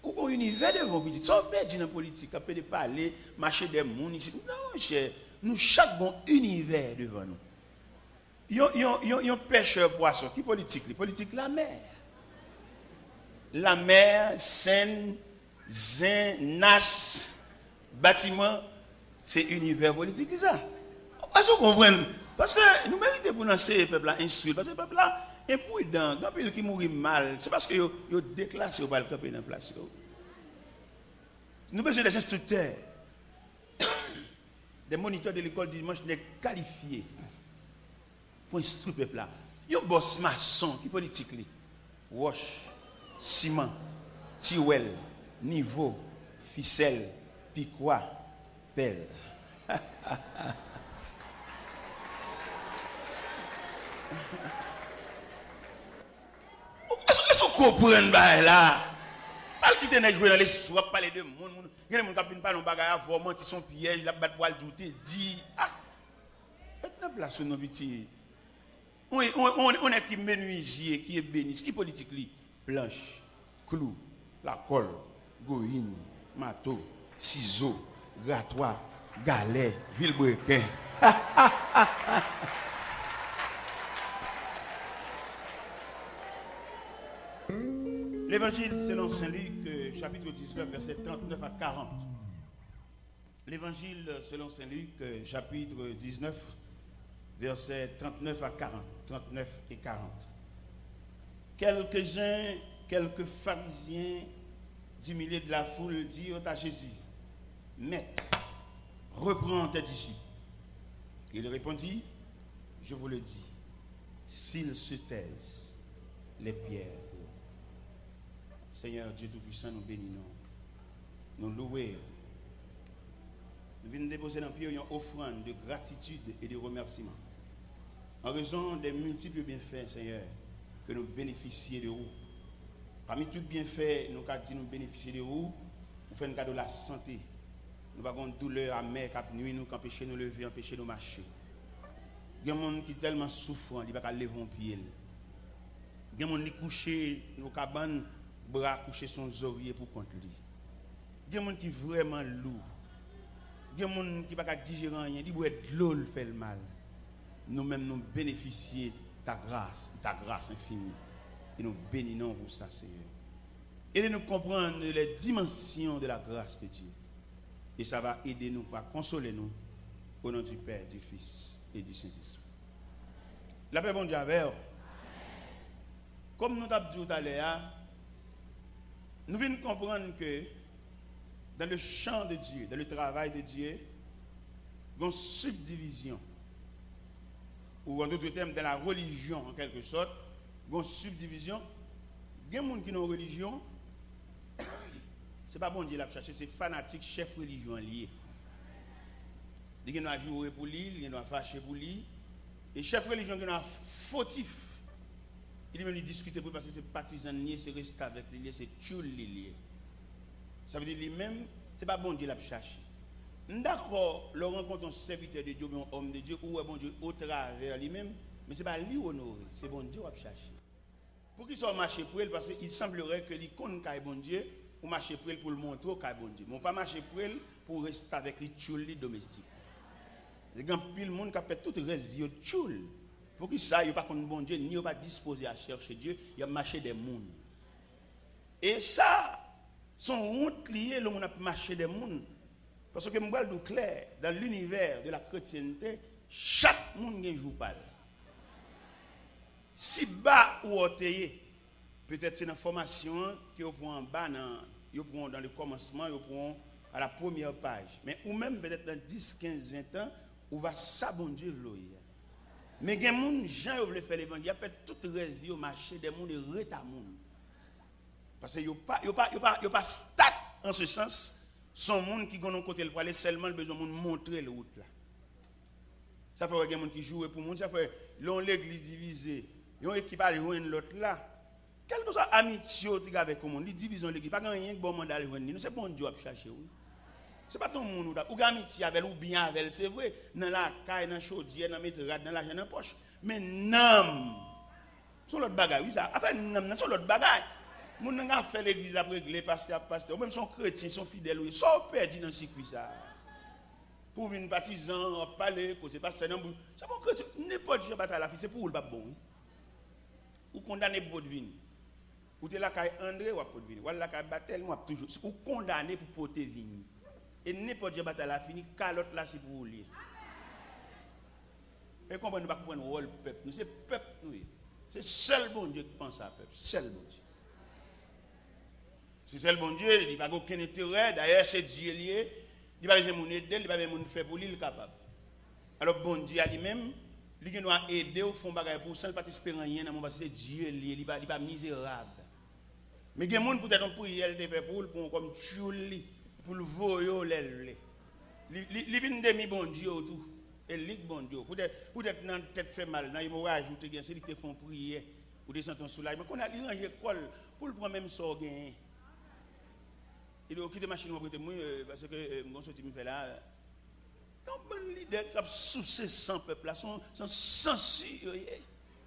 ou un univers devant petit. Ça peut dire dans politique, ça peut parler, marcher des moun ici. Non, cher, nous chaque bon univers devant nous. Yon pêcheur poisson qui politique, politique la mer. La mer, Seine, Zin, Nas, bâtiment, c'est univers politique ça. Est-ce que vous comprenez? Parce que nous méritons pour nous ces peuples là instruits, parce que les peuples là imprudents, quand ils qui mourent mal, c'est parce que ils déclassent ou pas le camper dans place. Nous besoin des instructeurs, des moniteurs de l'école dimanche qualifiés pour instruire le peuple là. Il y a un boss maçon qui politique li. Wash, ciment, tiwel, niveau, ficelle, piquois, pelle. Est-ce que vous comprenez là? Pas quitter les jouer dans l'histoire, parler de monde. Il y a des gens qui ne parlent pas de avoir menti son piège, la batte pour le douter, dit ah, maintenant place nos petits. On est qui menuisier, qui est béni, qui politique li, blanche, clou, la colle, goïne, marteau, ciseaux, grattoir, galet, vilebrequin. L'évangile selon Saint Luc, chapitre 19, versets 39 à 40. L'évangile selon Saint Luc, chapitre 19, versets 39 à 40. 39 et 40. Quelques pharisiens du milieu de la foule dirent à Jésus, Maître, reprends tes disciples. Il répondit, je vous le dis, s'ils se taisent, les pierres. Seigneur Dieu Tout-Puissant, nous bénissons, nous louons. Nous venons déposer dans le pied une offrande de gratitude et de remerciement. En raison des multiples bienfaits, Seigneur, que nous bénéficions de vous. Parmi tous les bienfaits, nous avons dit nous bénéficier de vous, nous faisons un cadeau de la santé. Nous avons une douleur amère qui nuit nous, qui empêche nous de lever, empêche nous de marcher. Il y a des gens qui sont tellement souffrants, ils ne peuvent pas lever un pied. Il y a des gens qui couchent dans la cabane, bras couchés son oreiller pour contre lui. Il y a des gens qui sont vraiment lourds. Il y a des gens qui ne peuvent pas digérer rien, ils boivent de l'eau, ils font le mal. Nous-mêmes, nous bénéficions de ta grâce infinie. Et nous bénissons pour ça, Seigneur. Et nous comprendre les dimensions de la grâce de Dieu. Et ça va aider nous, va consoler nous, au nom du Père, du Fils et du Saint-Esprit. La paix, bon Dieu, avec. Comme nous l'avons dit tout à l'heure, nous venons comprendre que dans le champ de Dieu, dans le travail de Dieu, il y a une subdivision. Ou en d'autres termes, dans la religion, en quelque sorte, il y a une subdivision. Il y a des gens qui ont une religion, ce n'est pas bon Dieu l'a cherché, c'est fanatique, chef religion lié. Il y a qui jouer pour lui, il y a qui fâcher pour lui. Et chef religion qui est fautif, il est même discuter pour parce que c'est partisan lié, c'est rester avec lui, c'est tchoul lié. Ça veut dire lui-même, ce n'est pas bon Dieu l'a cherché. D'accord, le rencontre un serviteur de Dieu, un homme de Dieu, ou un bon Dieu au travers lui-même, mais ce n'est pas lui honoré, c'est bon Dieu qui a cherché. Pour qu'il soit marché pour elle, parce qu'il semblerait que l'icône qui est bon Dieu, ou marcher pour elle pour le montrer qu'il est bon Dieu. Mais pas marcher pour elle pour rester avec les tchouls domestiques. Il y a pile monde qui a fait tout le reste vie tchoul. Pour qu'il ça, il n'y a pas contre bon Dieu, ni il pas disposé à chercher Dieu, il y a marché des mondes. Et ça, son honte lié, le monde a marché des mondes. Parce que je vous clair, dans l'univers de la chrétienté, chaque monde a un jour pâle. Si bas ou oteye, peut-être c'est une formation que vous prenez en bas, dans le commencement, vous prenez à la première page. Mais ou même peut-être dans 10, 15, 20 ans, vous va s'abondir l'oeil. Mais il y a des gens qui veulent faire l'évangile, il y a fait toute la vie au marché, des gens qui retarent. Parce qu'il n'y a pas stat en ce sens. Son monde qui ont côté pour aller seulement besoin de montrer le route là. Ça fait qu'il y a des gens qui jouent pour monde, ça fait l'église divisée, il y a un équipage joindre l'autre là. Quelle que soit l'amitié avec le monde, les divisions l'église, pas rien que bon mandat joindre nous, c'est bon Dieu à chercher oui. C'est pas ton monde ou amitié avec ou bien avec, c'est vrai, dans la caille, dans la chaudière, dans la métrade, dans l'argent dans la poche. Mais non. C'est l'autre bagaille, oui ça. Enfin non, c'est l'autre bagaille. Mon n'a fait l'église la régler pasteur, ou même son chrétien, son fidèle, oui, sont perdus dans ce circuit ça. Pour venir partisan, parler, causer pasteur, c'est bon chrétien, n'importe qui bataille la fille, c'est pour le pas bon. Ou condamné pour votre vie. Ou t'es là kay André ou pour venir. Ou là kay Batel ou toujours ou condamné pour porter vie. Et n'importe qui bataille la fini, calotte là c'est pour vous lire. Et comment nous pas comprendre le rôle peuple, nous c'est peuple nous. C'est seul bon Dieu qui pense à peuple, seul bon Dieu. C'est seul bon Dieu, il n'y a pas aucun intérêt. D'ailleurs, c'est Dieu lié. Il n'y a pas besoin de aider, il n'y a pas besoin de faire pour lui, il est capable. Alors, bon Dieu a lui-même, il doit aider au fond bagaille pour ça, il ne participe à rien, parce que c'est Dieu lié, il n'est pas misérable. Mais il y a des gens peut-être pour y aller pour comme tchouli, pour le voyer, il vient demi bon Dieu tout. Et il bon Dieu. Peut-être dans la tête fait mal, dans l'hémorragie, c'est lui qui font prier, ou des sentons soulagés. Mais quand on a l'irangé l'école, pour le prendre même sort gagner. Il doit quitter la machine parce que mon sorti me fait là. Quand un leader qui a soucié 100 peuples là, sont sensibles.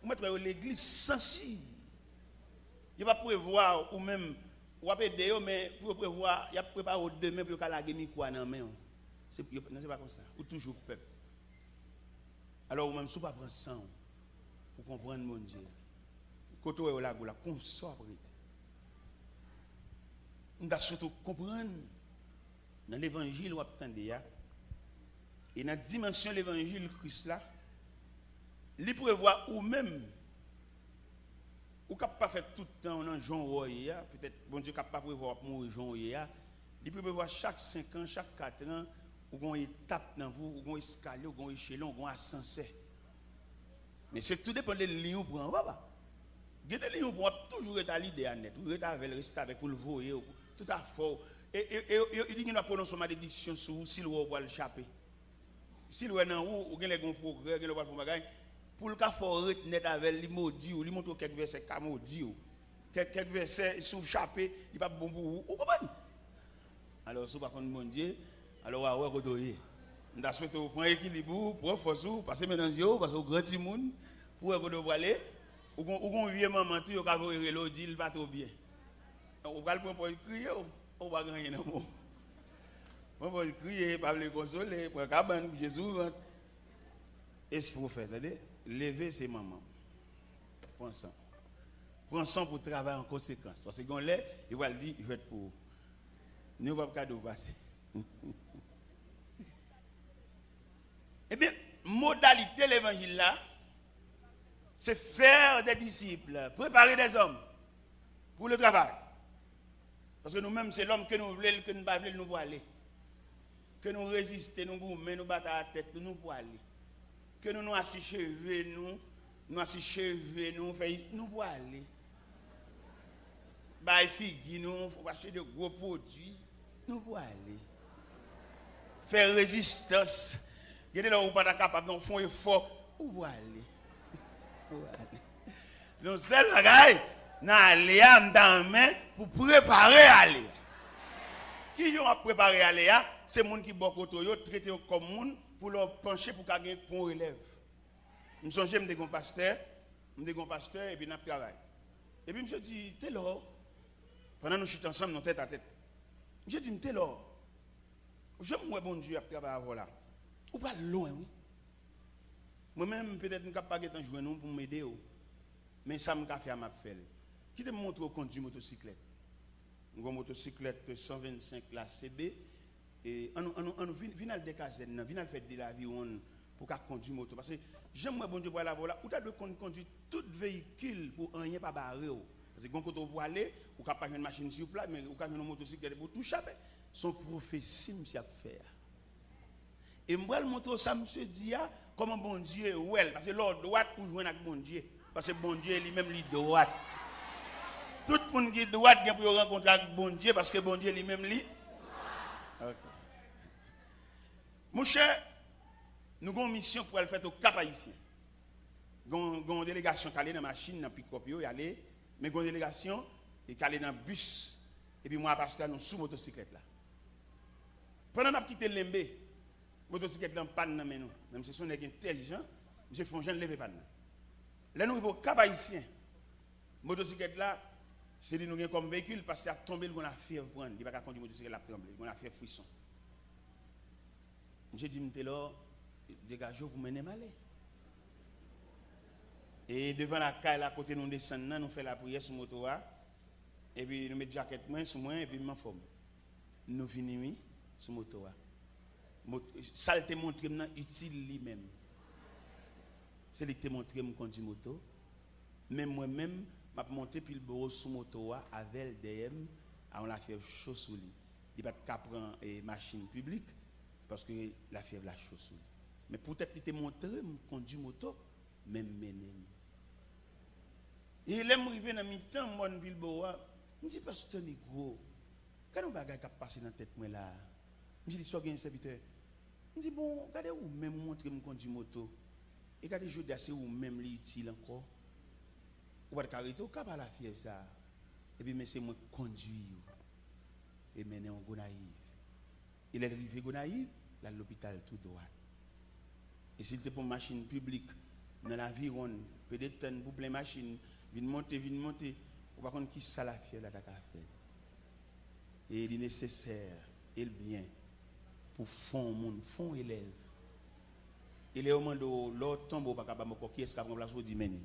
Vous mettez l'église sensible. Il va prévoir ou même ou après d'ailleurs mais pour prévoir, il y a préparé demain pour la gagner quoi dans main. C'est pas comme ça. Ou toujours peuple. Alors même si pas prendre sang pour comprendre mon Dieu. Quand on est là, on sort après. On doit surtout comprendre dans l'évangile où attendez et dans la dimension de l'évangile Christ là, il prévoit ou même ou cap pas faire tout le temps dans Jean Roya, peut-être bon Dieu cap pas prévoir mourir Jean Roya, il peut prévoir chaque 5 ans, chaque 4 ans ou une étape dans vous, ou un escalier, ou un échelon, ou un ascenseur. Mais c'est tout dépend des lignes où prend papa. Il y a des lignes où prend toujours être à l'idée à net, ou rester avec pour le voyer, tout à fort. Et il dit qu'il va prononcer ma décision sur si le roi va le chaper. Si le roi est en haut, ou il y a des progrès, il y a des choses pour le cas fort net avec les maudits, ou lui montre quelques versets comme maudits, quelques versets sous chaper, il pas bon pour vous. Vous comprenez? Alors, si par contre, mon Dieu, alors, on va redoyer. On a souhaité prendre l'équilibre, pour force, passer maintenant, parce que grand petit monde, pour aller, ou qu'on vieux maman, tu vas voir le dit, il va trop bien. On va le prendre pour crier, on va gagner un mot. On va crier, pas le consoler, pour cabane, Jésus rentre. Et ce qu'il faire, lever ses mamans. Prends ça. Prends ça pour travailler en conséquence. Parce que quand il va le dire, il va être pour. Nous ne pouvons pas cadeau passer. Eh bien, modalité de l'évangile là, c'est faire des disciples, préparer des hommes pour le travail. Parce que nous-mêmes, c'est l'homme que nous voulons, que nous ne voulons pas nous pour aller. Que nous résistons, nous gourmets, nous battons la tête, nous pour aller. Que nous nous assis cheveux, nous assis cheveux, nous pour aller. Bah, figues, nous, faut acheter de gros produits, nous pour aller. Faire résistance. Il y a des gens qui ne sont pas capables de faire un effort. Où aller? Donc, c'est le bagage, nous allons dans la main pour préparer à aller. Qui ont préparé à aller? C'est les gens qui sont traités comme monde pour leur pencher pour qu'ils aient un bon relève. Je me suis dit, je suis un pasteur, et puis je travaille. Et puis je me suis dit, t'es là. Pendant que nous sommes ensemble, nous tête à tête. Je me suis dit, t'es là. J'aime moi, bon Dieu, à travailler voilà. Ou pas loin, oui. Moi-même, peut-être, je ne peux pas jouer pour m'aider. Mais ça me fait à ma faire. Qui te montre au conduit motocyclette? Une motocyclette 125 la CB. Et on vient de casernes, vient faire de l'avion pour conduire moto. Parce que j'aime moi, bon Dieu, pour aller voilà. Ou tu dois conduire tout véhicule pour rien pas barrer. Parce que quand on va aller, ou pas une machine sur place, mais ou pas une motocyclette pour tout chaper. Son prophétie, monsieur, a fait. Et moi, je montre ça, monsieur, dit, comment bon Dieu, ouais, parce que l'ordre droite pour jouer avec bon Dieu. Parce que bon Dieu, lui-même, lui droite. Tout le monde qui est droite, il peut rencontrer avec bon Dieu, parce que bon Dieu, lui-même, lui. Ok. Mon cher, nous avons une mission pour le faire au Cap Haïtien. Nous avons une délégation qui est dans la machine, dans le pick-up, mais nous avons une délégation qui est dans le bus. Et puis moi, pasteur, nous sous motocyclette là. Pendant que nous quitté Lembe, motocyclette là panne dans nous. Même si on est intelligent, monsieur Fonjean ne lève pas. Là nous arrivons au Cap Haïtien. Motocyclette là, c'est nous avons comme véhicule parce qu'il a tombé le a fièvre prendre, il va pas conduire motocyclette là trembler, on a fait frisson. J'ai dit m'était là dégagez pour mener malé. Et devant la caille à côté nous descendons, nous fait la prière sur moto et puis nous mettons jaquette moins sur moi et puis m'en forme. Nous venons sur moto ça te montre utile lui-même. C'est lui qui te montre me conduire moto. Même moi-même m'a monté puis le bureau sur moto avec DM on la fièvre chaud sous lui. Il va pas prendre machine publique parce que la fièvre la chaud sous lui. Mais peut-être qu'il te montre me conduire moto même mener. Et l'aime arrivé dans mi-temps moi dans Bilbao, me dit pasteur négro. Quand on bagaille qui passer dans tête moi là. Me dit soit un serviteur. Me dit bon, regardez où même montrer me conduire moto. Et regardez je dis assez où même l'utile encore. Ou va cariter au cap à la fièvre ça. Et puis mais c'est moi conduire et mener en Gonaïve. Il est arrivé Gonaïve, là l'hôpital tout droit. Et s'il était pour machine publique dans l'aviron, peut-être pour plein machine, vient monter, on va connaître qui ça la fièvre là t'as fait. Et il est nécessaire, et le bien, pour fond monde, fond élève. Il est au moment où l'autre tombe, pas capable de qui est-ce qui a place pour dire meni.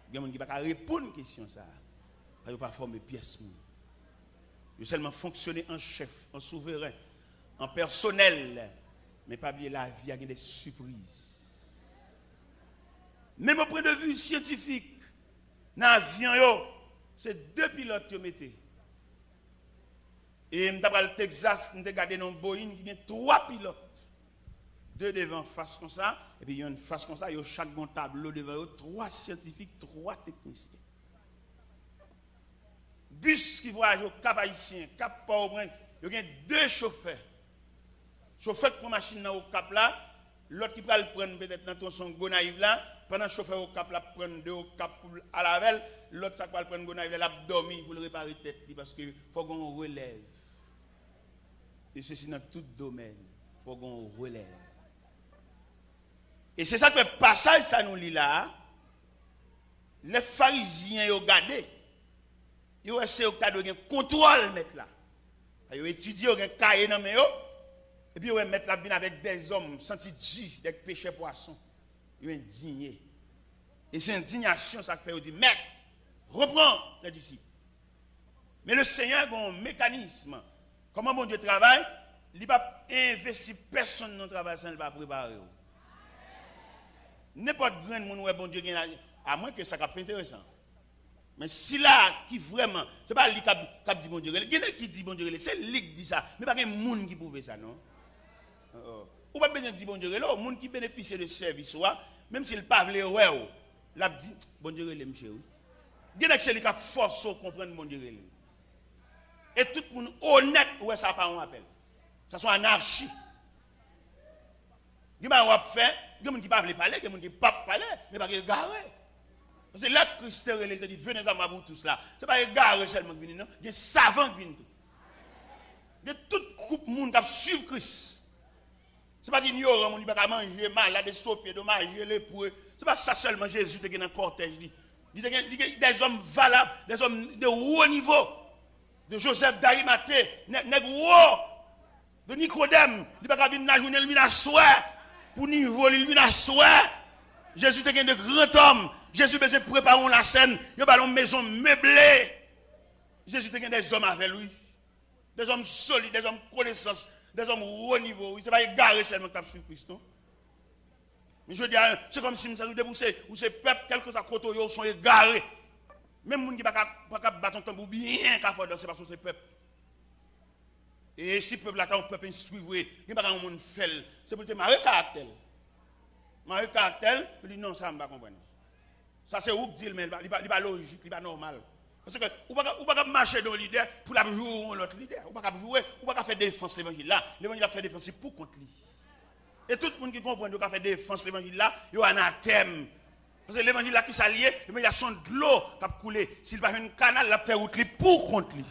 Il y a des gens qui ne peuvent pas répondre à la question ça. Parce qu'ils ne pas former pièce. Ils seulement fonctionner en chef, en souverain, en personnel, mais pas oublier la vie, il y a des surprises. Même au point de vue scientifique, dans l'avion, c'est 2 pilotes qui mettent. Et dans le Texas, nous avons regardé dans Boeing, il y a 3 pilotes. 2 devant face comme ça, et puis il y a une face comme ça, il y a chaque bon tableau devant eux, 3 scientifiques, 3 techniciens. Bus qui voyage au Cap Haïtien, Cap Port-au-Prince, il y a 2 chauffeurs. Chauffeur qui prend machine au Cap là, l'autre qui va le prendre peut-être dans son Gonaïve là, pendant le chauffeur au Cap là, prendre 2 au Cap à la veille, l'autre ça va le prendre Gonaïve là, l'abdomen pour le réparer tête, parce qu'il faut qu'on relève. Et ceci dans tout domaine, il faut qu'on relève. Et c'est ça que le passage, ça nous lit là. Les pharisiens, ils ont gardé. Ils ont essayé de contrôle mettre là. Ils ont étudié, ils ont cahier dans eux. Et puis ils ont mettre là avec des hommes, sentis Dieu, des pécheurs poissons. Ils ont indigné. Et c'est indignation, ça fait, ils dit, maître, reprends les disciples. Mais le Seigneur a un mécanisme. Comment mon Dieu travaille? Il ne va pas investir personne dans le travail sans le préparer. N'importe grand monde où bon Dieu à moins que ça fait intéressant. Mais si là qui vraiment c'est pas lui qui dit bon Dieu, il y a qui dit bon Dieu, c'est lui qui dit ça, mais pas un monde qui prouve ça non. Ou pas besoin de dire bon Dieu, là, monde qui bénéficie de service même s'il pas veut ouais, l'a dit bon Dieu le monsieur. Il y a qui a force comprendre bon Dieu. Et tout le monde honnête ouais ça pas on appelle. Ça soit anarchie. Il y a des fait, il y a des gens qui ne peuvent pas parler, il y a des gens qui ne peuvent pas parler, mais pas égaré. Parce que là, Christ il dit, venez à moi pour tous là. Ce n'est pas égaré seulement qui viennent, non. Il y a des savants qui viennent tout. Il y a tout groupe de monde qui suivent Christ. Ce n'est pas ignorant, on ne peut pas manger, malade, stopper, de manger, lépreux. Ce n'est pas ça seulement Jésus qui est dans le cortège. Il y a des hommes valables, des hommes de haut niveau. De Joseph d'Arimathée, de Nicodème. Il ne peut pas venir dans la journée, il vient à soir. Pour niveau, il vient à soir. Jésus était de grands hommes. Jésus faisait préparer la scène. Il y a une maison meublée. Jésus était des hommes avec lui. Des hommes solides, des hommes connaissance, des hommes haut niveau. Il ne s'est pas égaré seulement que tu as suivi Christ. Mais je veux dire, c'est comme si vous ces peuples, quelque chose à côté, ils sont égarés. Même les gens qui ne peuvent pas battre un tambour bien qu'à faire danser parce que c'est peuple. Et si le peuple attend un peuple instruit, il n'y a pas un monde fait. C'est pour te marrer caractère. Marrer caractère, il dit non, ça ne va pas comprendre. Ça c'est où dit, mais il n'est pas logique, il n'est pas normal. Parce que vous ne pouvez pas marcher dans le leader pour la jouer l'autre leader. Vous ne pouvez pas jouer, vous ne pouvez pas faire défense de l'évangile là. L'évangile a fait défense pour contre lui. Et tout le monde qui comprend qu'il a fait défense de l'évangile là, il y a un anathème. Parce que l'évangile là qui s'allie, il y a son de l'eau qui a coulé. S'il va faire un canal, il va faire route pour contre lui.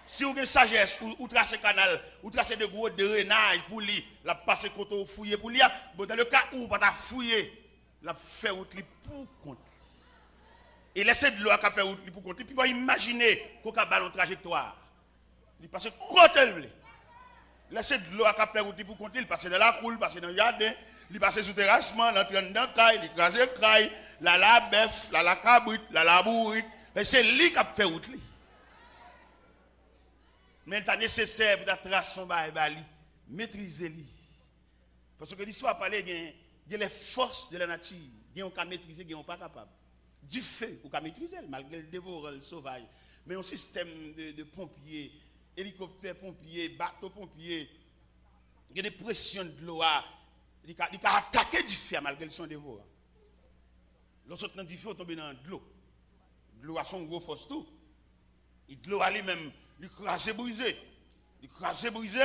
Si vous avez une sagesse, ou tracer canal, ou tracer de gros drainage pour lui, la passer côté ou fouiller pour lui, bon, dans le cas où vous ne pouvez pas fouiller, la faire route pour contre lui. Et laisser de l'eau à faire route pour contre lui, puis vous imaginez qu'on a ballon trajectoire. Il passe quand elle veut. Laisser de l'eau à faire route pour contre lui, il passe dans la cour, il passe dans le jardin, il passe sous terrassement, il entre dans le caille, il écrase le caille, la bœuf, la cabrite, la bourrite. C'est lui qui a fait route. Mais il est nécessaire pour tracer son bail, maîtriser-le. Parce que l'histoire parle de les forces de la nature. On peut maîtriser, on n'est pas capable. Du feu, on peut maîtriser, malgré le dévoreur, le sauvage. Mais un système de pompiers, hélicoptères pompiers, bateaux pompiers, il y a des pressions de l'eau. Il peut attaquer du feu malgré son dévoreur. Lorsque on du feu, on tombe dans de l'eau. L'eau a son gros force tout. Et de l'eau a lui-même. Il crase brisé. Il crase brisé,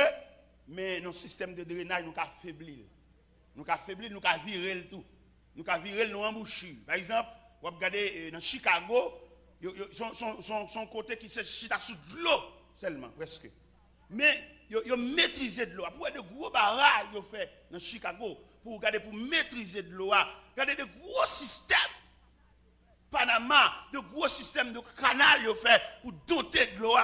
mais nos systèmes de drainage nous affaiblir. Nous affaiblir, nous virer le tout. Nous virer nous emboucher. Par exemple, vous regardez dans Chicago, son côté qui se chita sous de l'eau seulement, presque. Mais ils ont maîtrisé de l'eau. Pour de gros barrages ils ont fait dans Chicago, pour maîtriser de l'eau, regardez de gros systèmes. Panama, de gros systèmes de canal yo fait pour dompter de l'eau.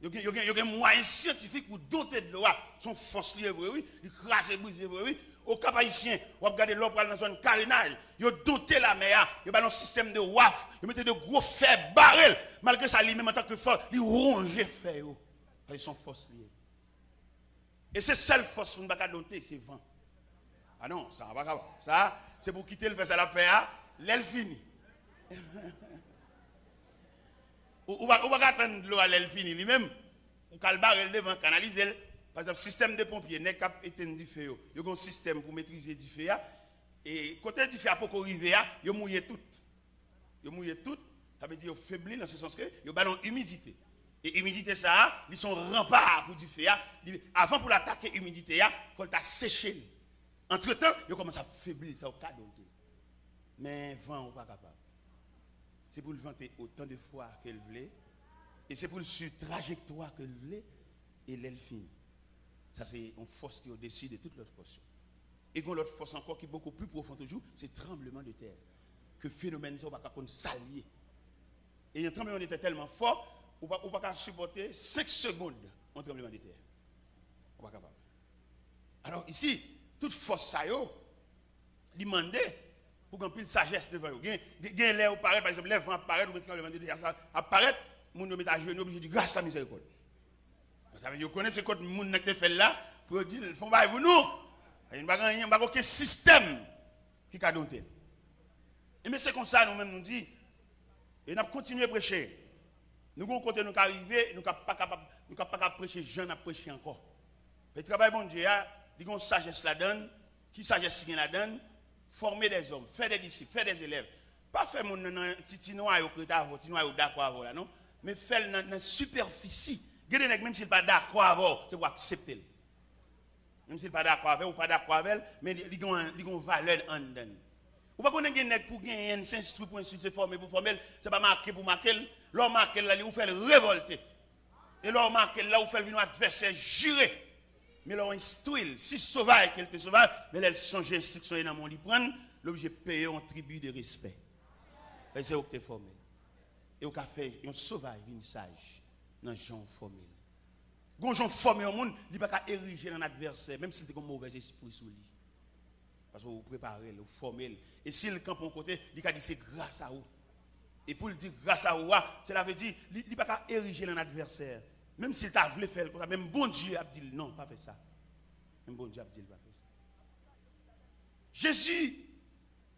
Il y a un moyen scientifique pour dompter de l'eau. Son force liée, oui, il crache et brise, oui. Au Cap Haïtien, on regarde l'eau dans la zone carénage, ils ont dompté la mer, ils ont un système de WAF, ils mettent de gros fers barrels, malgré ça, lui-même en tant que fort, ils rongent les fers. Ils sont force liées. Et c'est seule force pour ne pas dompter, c'est vent. Ah non, ça va pas. Ça, c'est pour quitter le fait ça la faire, l'aile fini. Ou pas attendre l'eau à l'aile fini lui-même. On calbarre le devant, canaliser. Par exemple, système de pompiers, n'est pas éteindre du feu. Il y a un système pour maîtriser du feu. Et côté du feu, à pour arriver, il mouille tout. Il mouille tout. Ça veut dire qu'il faiblit dans ce sens que il y a une humidité. Et l'humidité, ça, ils sont remparts pour du feu. Avant pour l'attaquer l'humidité, il faut le sécher. Entre-temps, il commence à faiblir, ça au cas d'autre. Mais vent, on n'est pas capable. C'est pour le vanter autant de fois qu'elle voulait. Et c'est pour le suivre trajectoire qu'elle voulait. Et l'aile finit. Ça, c'est une force qui est au-dessus de toute l'autre force. Et une autre force encore qui est beaucoup plus profonde toujours, c'est le tremblement de terre. Que phénomène, ça, on ne va pas s'allier. Et un tremblement de terre tellement fort, on ne va pas supporter 5 secondes un tremblement de terre. On n'est pas capable. Alors ici, toute force, ça, il demandait pour qu'on puisse sagesse devant vous. Il y a l'air apparaît, par exemple, les vents apparaissent, ou tremblement de terre apparaît, mon homme est à genoux, obligé de dire grâce à miséricorde. Ça veut dire que vous connaissez ce que les gens ont fait là pour dire qu'ils font pas pour nous. Il n'y a pas aucun système qui a dompté. Et mais c'est comme ça, nous-mêmes nous disons, et nous continuons à prêcher. Nous allons continuer à arriver, nous ne sommes pas capables de prêcher, je n'ai prêché encore. Le travail, bon Dieu, il y a une sagesse la donne, qui sagesse la donne, former des hommes, faire des disciples, faire des élèves. Pas faire mon petit noir au crétavot, petit noir au d'accord, non, mais faire dans la superficie. Même s'il n'est pas d'accord avec, c'est pour accepter. Même s'il n'est pas d'accord avec ou pas d'accord avec, mais il a une valeur en dedans. Ou pas qu'on ait pour gagner un s'instruire pour instruire, c'est formé pour former, c'est pas marqué pour marquer. L'homme marqué là, il vous fait révolter. Et l'homme marqué là, il vous fait venir adversaire jurer. Mais l'homme instruit, si sauvage qu'elle te sauvage, mais elle change l'instruction et dans mon lit prendre, l'objet payer un tribut de respect. C'est où que tu es formé. Et au café, un sauvage, une sage. Dans gens formés. Quand gens formés au monde, il ne peut pas ériger un adversaire, même s'il a un mauvais esprit sur lui. Parce que vous préparez, vous formez. Et s'il campe en côté, il a dit c'est grâce à vous. Et pour le dire grâce à vous, cela veut dire qu'il ne peut pas ériger un adversaire. Même s'il t'a voulu faire comme ça, même bon Dieu a dit non, pas fait ça. Même bon Dieu a dit pas fait ça. Jésus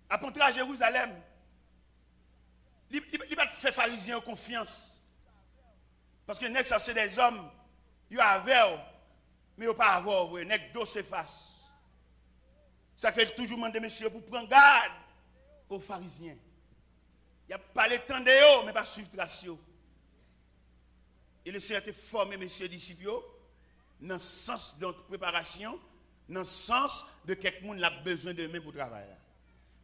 a entré à Jérusalem. Il ne pas fait pharisien confiance. Parce que nèg ça c'est des hommes, ils avaient, mais ils pas avoir, nèg dos se face. Ça fait toujours demander monsieur pour prendre garde aux pharisiens. Il n'y a pas le temps de eux, mais pas suivre trace. Et le Seigneur a formé messieurs disciples dans le sens de notre préparation, dans le sens de quelqu'un qui a besoin de main pour travailler.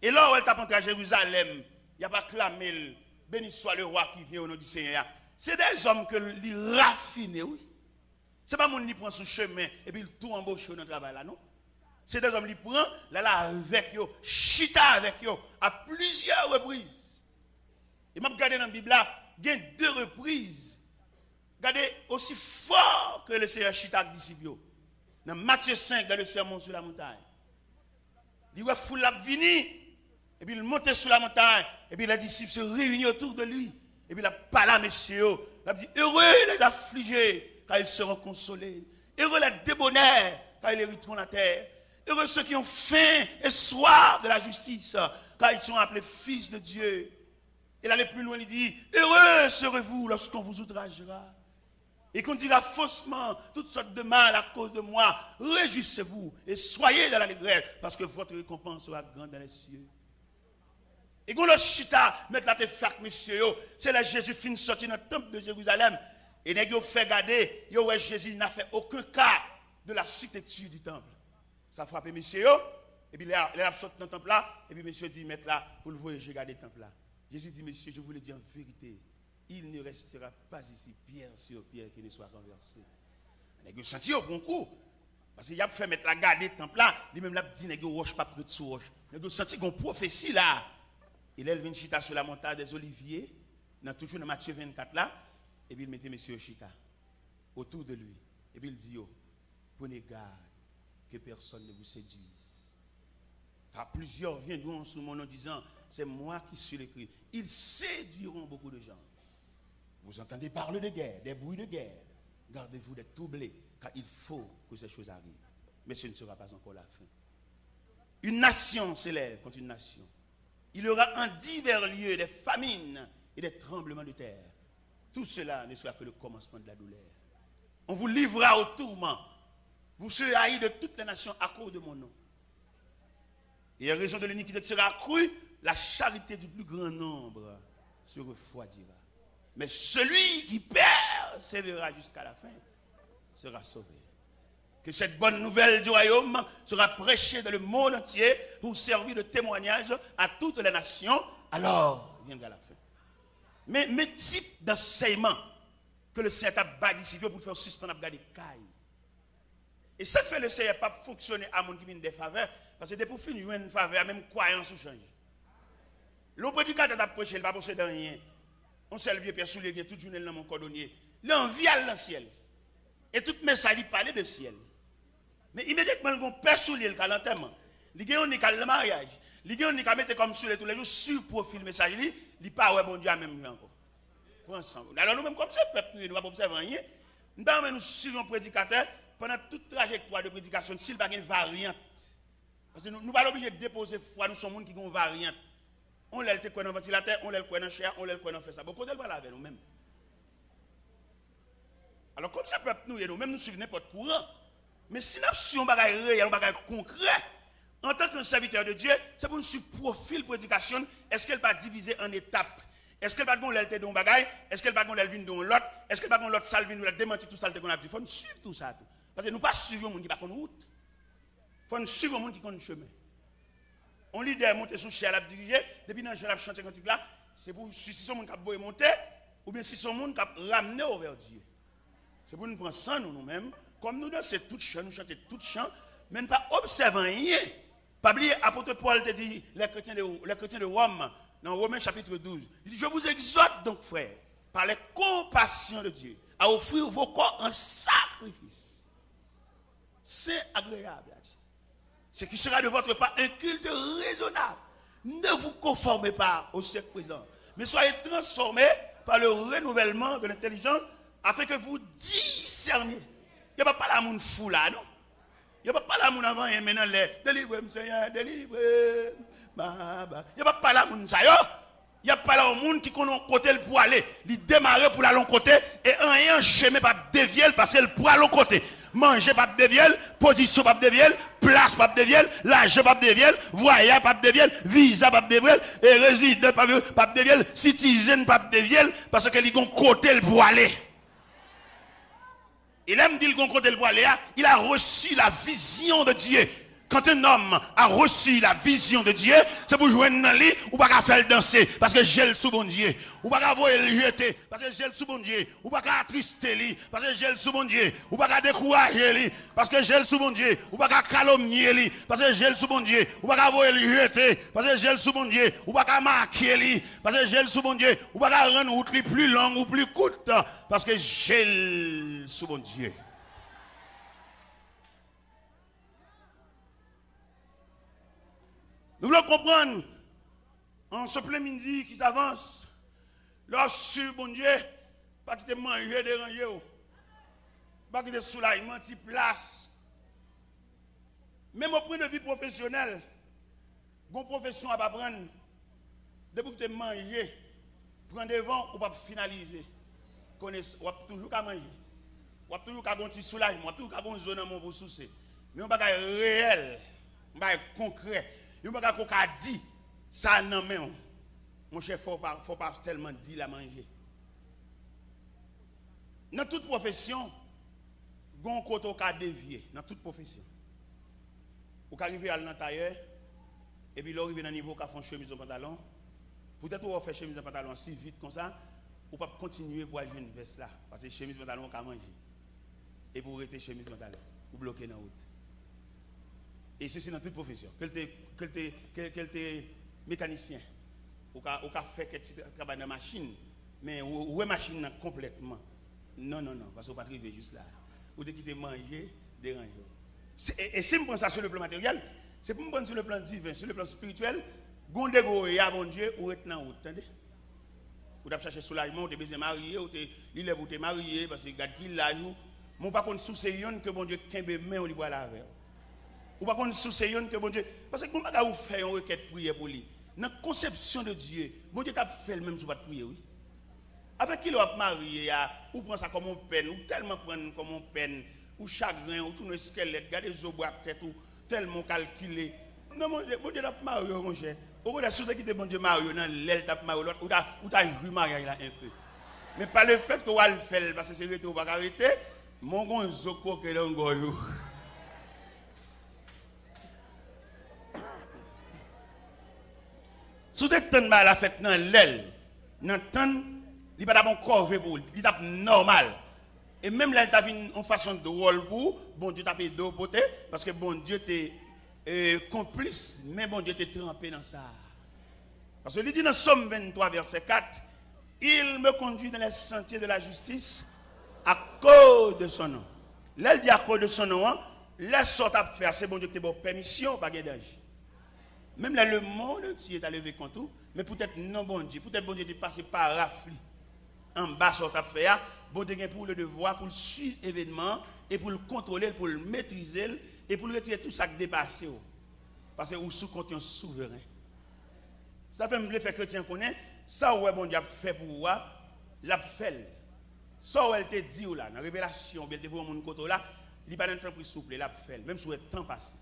Et là où elle t'a entré à Jérusalem, il n'y a pas clamé, béni soit le roi qui vient au nom du Seigneur. C'est des hommes que lui raffinent, oui. Ce n'est pas mon qui prend son chemin et puis il tout embauche dans le travail là, non. C'est des hommes qui prend là avec eux, chita avec eux à plusieurs reprises. Et m'a regardé dans la Bible là, il y a 2 reprises. Regardez aussi fort que le Seigneur chita avec les disciples. Dans Matthieu 5, dans le sermon sur la montagne. Il voit foule la venir et puis il monte sur la montagne et puis les disciples se réunissent autour de lui. Et puis il a parlé à messieurs, il a dit, heureux les affligés, car ils seront consolés. Heureux les débonnaires, car ils hériteront la terre. Heureux ceux qui ont faim et soif de la justice, car ils sont appelés fils de Dieu. Il allait plus loin, il dit, heureux serez-vous lorsqu'on vous outragera. Et qu'on dira faussement toutes sortes de mal à cause de moi. Réjouissez-vous et soyez dans l'allégresse, parce que votre récompense sera grande dans les cieux. Et quand le chita, mettre la tête fac, monsieur, c'est là Jésus finit sorti dans le temple de Jérusalem. Et les gens fait garder, Jésus n'a fait aucun cas de l'architecture du temple. Ça frappe monsieur, et puis il a sorti dans le temple là, et puis monsieur dit, mettre là, pour le voir, j'ai gardé le temple là. Jésus dit, monsieur, je vous le dis en vérité, il ne restera pas ici pierre sur pierre qui ne soit renversée. Les gens senti au bon coup. Parce qu'il a fait mettre la garder le temple là, lui-même l'a dit, les gens ne roche pas près de sous roche. Les gens senti qu'on prophétie là. Il est venu chita sur la montagne des Oliviers, toujours dans Matthieu 24 là, et puis il mettait monsieur chita autour de lui. Et puis il dit, prenez garde que personne ne vous séduise. Car plusieurs viendront sous mon nom disant, c'est moi qui suis le Christ. Ils séduiront beaucoup de gens. Vous entendez parler de guerre, des bruits de guerre. Gardez-vous d'être troublés, car il faut que ces choses arrivent. Mais ce ne sera pas encore la fin. Une nation s'élève contre une nation. Il y aura en divers lieux des famines et des tremblements de terre. Tout cela ne sera que le commencement de la douleur. On vous livrera au tourment. Vous serez haïs de toutes les nations à cause de mon nom. Et en raison de l'iniquité qui sera accrue, la charité du plus grand nombre se refroidira. Mais celui qui persévérera jusqu'à la fin sera sauvé. Que cette bonne nouvelle du royaume sera prêchée dans le monde entier pour servir de témoignage à toutes les nations. Alors viendra la fin. Mais type d'enseignement que le Seigneur a bâti pour faire suspendre à garder caille. Et ça fait le Seigneur pas fonctionner à mon qui vient des faveurs. Parce que pour finir une faveur, même croyance ou change. Le prédicateur a prêché, il ne va pas posséder rien. On s'est levé, Pierre Soulier, il y a toute journée dans mon cordonnier. L'envie à dans le ciel. Et tout message, il parlait de ciel. Mais immédiatement, il y a un Père Soulier, le l'enterrement. Il y a un le mariage. Il y a un qui mettre comme sur tous les jours, sur profil message, il n'y a pas bon Dieu à même encore. Pour ensemble. Alors nous-mêmes, comme ça, peuple, nous ne pouvons pas observer rien. Nous suivons un prédicateur pendant toute trajectoire de prédication, s'il n'y a pas de variante. Parce que nous ne sommes pas obligés de déposer foi, nous sommes des gens qui ont une variante. On l'a quoi dans le ventilateur, on l'a quoi dans le chair, on l'a quoi dans le fait ça. Bon, quand elle va la avec nous-mêmes. Alors, comme ça, peuple, nous-mêmes, nous suivons n'importe courant. Mais si nous suivons un bagage réel, un bagage concret, en tant qu'un serviteur de Dieu, c'est pour nous suivre profil prédication. Est-ce qu'elle va diviser en étapes? Est-ce qu'elle va donner l'alté d'un bagage? Est-ce qu'elle va donner l'alvin d'un l'autre? Est-ce qu'elle va donner l'autre salvin ou la démentir tout ça qu'on a dit? Il faut nous suivre tout ça. Tout. Parce que nous ne pas suivre un monde qui va connaître route. Il faut nous suivre un monde qui connaît le chemin. On leader monter sur chien à diriger, depuis dans le chantier cantique là, c'est pour si son monde qui a monter, ou bien si son monde qui a ramené vers Dieu. C'est pour nous prendre ça nous-mêmes, comme nous dansons tout chant, nous chantons tout chant, même pas observant rien. Pas oublier, apôtre Paul te dit, les chrétiens de Rome, dans Romains chapitre 12, il dit, je vous exhorte donc frères, par les compassions de Dieu, à offrir vos corps en sacrifice. C'est agréable à Dieu. Ce qui sera de votre part un culte raisonnable. Ne vous conformez pas au siècle présent, mais soyez transformés par le renouvellement de l'intelligence afin que vous discerniez. Il n'y a pas la monde fou là, non? Il n'y a pas la monde avant et maintenant les délivrez-moi, Seigneur, délivrez-moi. Il n'y a pas la monde ça, yo. Il n'y a pas là un monde qui connaît côté pour aller. Il démarre pour aller l'autre côté et rien chemin pas dévier parce qu'elle pour aller l'autre côté. Manger pas dévier, position pas dévier, place pas dévier, l'argent pas dévier, voyage pas dévier, visa pas dévier, et résident pas dévier, citizen pas dévier parce que ils ont côté pour aller. Il aime dire qu'on côté pour aller, il a reçu la vision de Dieu. Quand un homme a reçu la vision de Dieu, c'est pour jouer dans lui ou pas faire danser parce que j'ai le sous bon Dieu. Ou pas voir le jeter parce que j'ai le sous bon Dieu. Ou pas attrister lui parce que j'ai le sous bon Dieu. Ou pas décourager lui parce que j'ai le sous bon Dieu. Ou pas calomnier lui parce que j'ai le sous bon Dieu. Ou pas voir le jeter parce que j'ai le sous bon Dieu. Ou pas marquer lui parce que j'ai le sous bon Dieu. Ou pas rendre route plus longue ou plus courte parce que j'ai le sous bon Dieu. Nous voulons comprendre, en ce plein midi qui s'avance, lorsque bon Dieu, pas quitter manger, déranger, pas quitter soulagement, petit place. Même au point de vue professionnel, une profession à pas prendre, depuis que tu manger, prendre devant ou pas finaliser. On va toujours qu'à manger, on va toujours qu'à un petit soulagement, on va toujours qu'à une zone pour soucier. Mais on va pas réel, on va concret. Il n'y a pas qu'on dit ça non mais mon chef faut pas tellement dire la manger. Dans toute profession, gon côté ka dévier dans toute profession. Ou ka arriver à l'intérieur et puis l'arriver dans niveau ka font chemise en pantalon. Peut-être on va faire chemise en pantalon si vite comme ça ou pas continuer pour aller une veste là parce que chemise en pantalon ka manger. Et pour rester chemise en pantalon ou bloquer dans route. Et ceci dans toute profession. Quel était mécanicien, ou ka fait quelques travail dans la machine, mais où est machine complètement. Non, parce qu'on ne pas arriver juste là. Ou de quitter manger, déranger. Et si je prends ça sur le plan matériel, c'est pour me prendre sur le plan divin, sur le plan spirituel, gonde go ya bon Dieu, ou est dans route, attendez. Ou t'as cherché soulagement, ou t'es besoin marié, ou t'es libre ou t'es marié, parce que regarde qui l'a joue. Mon pas contre sous yon que bon Dieu kembe main ou li boit la verre. Ou pas contre sous yon que bon Dieu, parce que comment vous faire une requête prière pour lui. Dans la conception de Dieu, bon Dieu t'a fait le même sur votre prière, oui. Avec qui l'on marié, ou prend ça comme une peine, ou tellement prendre comme une peine, ou chagrin, ou tout le squelette, garder les os bois tête, ou tellement calculé. Non, mon Dieu t'a marié, mon cher. Au bout de ce qui était bon Dieu marié, dans l'aile t'a marié, ou t'as joué mariage là un peu. Mais pas le fait que vous le faites, parce que c'est arrêté ou pas arrêter, mon gon zoko que l'on goyo. Si vous êtes mal la fête dans l'aile, dans le temps, il n'y a pas de corvée pour lui, il est normal. Et même là, il y a une façon de rôle pour, bon Dieu t'a fait deux potés, parce que bon Dieu t'es complice, mais bon Dieu t'es trempé dans ça. Parce que il dit dans Somme 23, verset 4, il me conduit dans les sentiers de la justice à cause de son nom. Là, il dit à cause de son nom, laisse sorte à faire, c'est bon Dieu qui te donne permission, pas de danger. Même là, le monde entier est levé contre tout, mais peut-être non, bon Dieu. Peut-être bon Dieu est passé par rafli. En bas, sur ta faire, bon Dieu pour le devoir, pour le suivre l'événement, et pour le contrôler, pour le maîtriser, et pour le retirer tout ça qui dépasse. Parce que vous sous compte souverain. Ça fait me faire chrétien connaît, ça ouais bon Dieu a fait pour vous, l'a fait. Ça où elle te dit là, dans la révélation, bien te pour mon côté là, il pas d'un temps plus souple, l'a fait, même si le temps passé.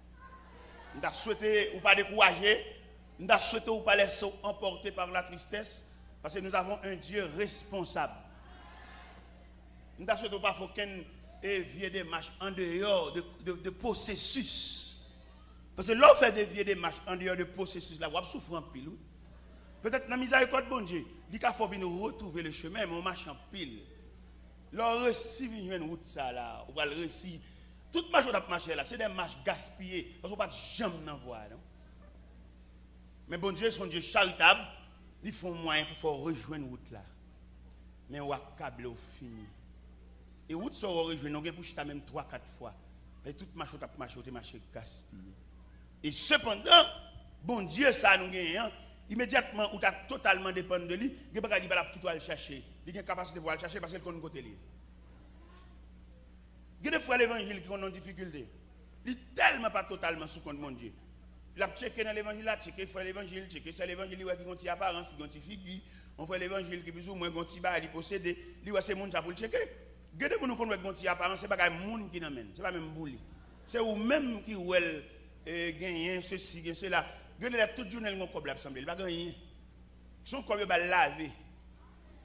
Nous avons souhaité ou pas décourager, nous avons souhaité ou pas laisser emporter par la tristesse, parce que nous avons un Dieu responsable. Nous avons souhaité ou pas faut qu'un vieux démarche en dehors de processus. Parce que l'on fait des vieux démarches en dehors de processus là, on souffre en pile. Peut-être dans la miséricorde bon Dieu, il faut venir retrouver le chemin, mais on marche en pile. L'on réussit une route ça là, on va le réussir. Toute marche qu'on marché là, c'est des marches gaspillées. Parce qu'on ne peut pas jamais n'en voir. Mais bon Dieu, c'est un Dieu charitable. Il faut moyen pour faire rejoindre la route là. Mais on va câbler au fini. Et route ça on rejoindre, on va pour même 3-4 fois. Et toute marche qu'on a marché gaspillée. Et cependant, bon Dieu, ça nous gagne. Immédiatement, on a totalement dépend de lui. Il n'y a pas de qui doit le chercher. Il a une capacité pour le chercher parce qu'il connaît côté lui. Il y a des fois l'évangile qui ont une difficulté. Il n'est tellement pas totalement sous compte mon Dieu. Il a checké dans l'évangile, il a checké l'évangile, checké c'est l'évangile qui a une apparence, qui a une figure. On fait l'évangile qui plus ou moins gonti ba il posséder, lui c'est monde ça pour le checker. Il y a des gens qui ont gonti apparence, c'est pas monde qui n'amène, c'est pas même bouli. C'est ou même qui ou elle gagne ceci, gagne cela. Il y a toute journée le cob l'assemblée, il pas gagner. Son cob va laver.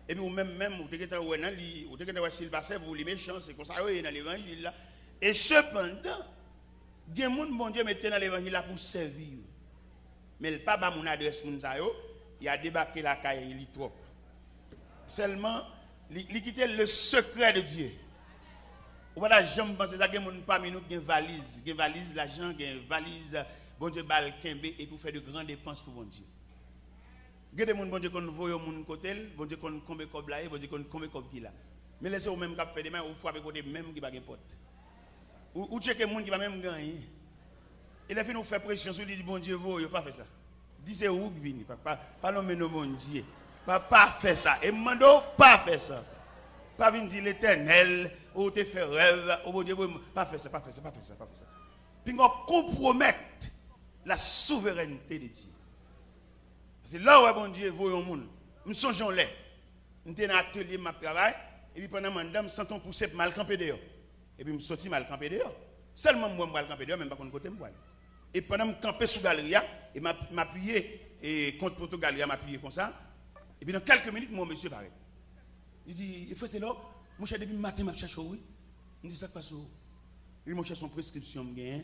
Et puis ou même ou te que ouais dans li, ou te que s'il passe vous les méchants, c'est comme ça dans l'évangile là. Et cependant, il y a des gens bon Dieu mettait dans l'évangile là pour servir. Mais le pas mon adresse moun sa yo, il a débarqué la caille il trop. Seulement il quitter le secret de Dieu. Ou pas jamais penser ça que mon parmi nous une valise l'argent, une valise bon Dieu bal kembe et pour faire de grandes dépenses pour bon Dieu. Il y a des gens bon Dieu qu'on voit mon côté, bon Dieu qu'on combien cob là, bon Dieu qu'on combien cob qui là. Mais laissez au même cap faire des mains ou frapper côté même qui pas gain porte. Ou checker monde qui va même gagner. Il a fait nous faire pression sur lui dit bon Dieu vous pas faire ça. Dis c'est où vini pas nommer nos bon Dieu. Pas faire ça et mando pas faire ça. Pas venir dire l'Éternel ou te faire rêve au bon Dieu pas faire ça. Puis on compromettre la souveraineté de Dieu. C'est là où bon Dieu voit au monde. Nous songeons là. Nous sommes dans l'atelier de travail et puis pendant madame sentons pousser mal campé dehors. Et puis je sorti mal campé dehors. Seulement moi je mal campé dehors même pas côté moi. Et pendant que je campé sous galerie et m'appuyer et contre poto galerie m'appuyer comme ça. Et puis dans quelques minutes mon monsieur paraît. Il dit il faut être là, mon cher depuis matin m'a cherché oui. Il dit ça passe où? Il m'a cherché son prescription gain,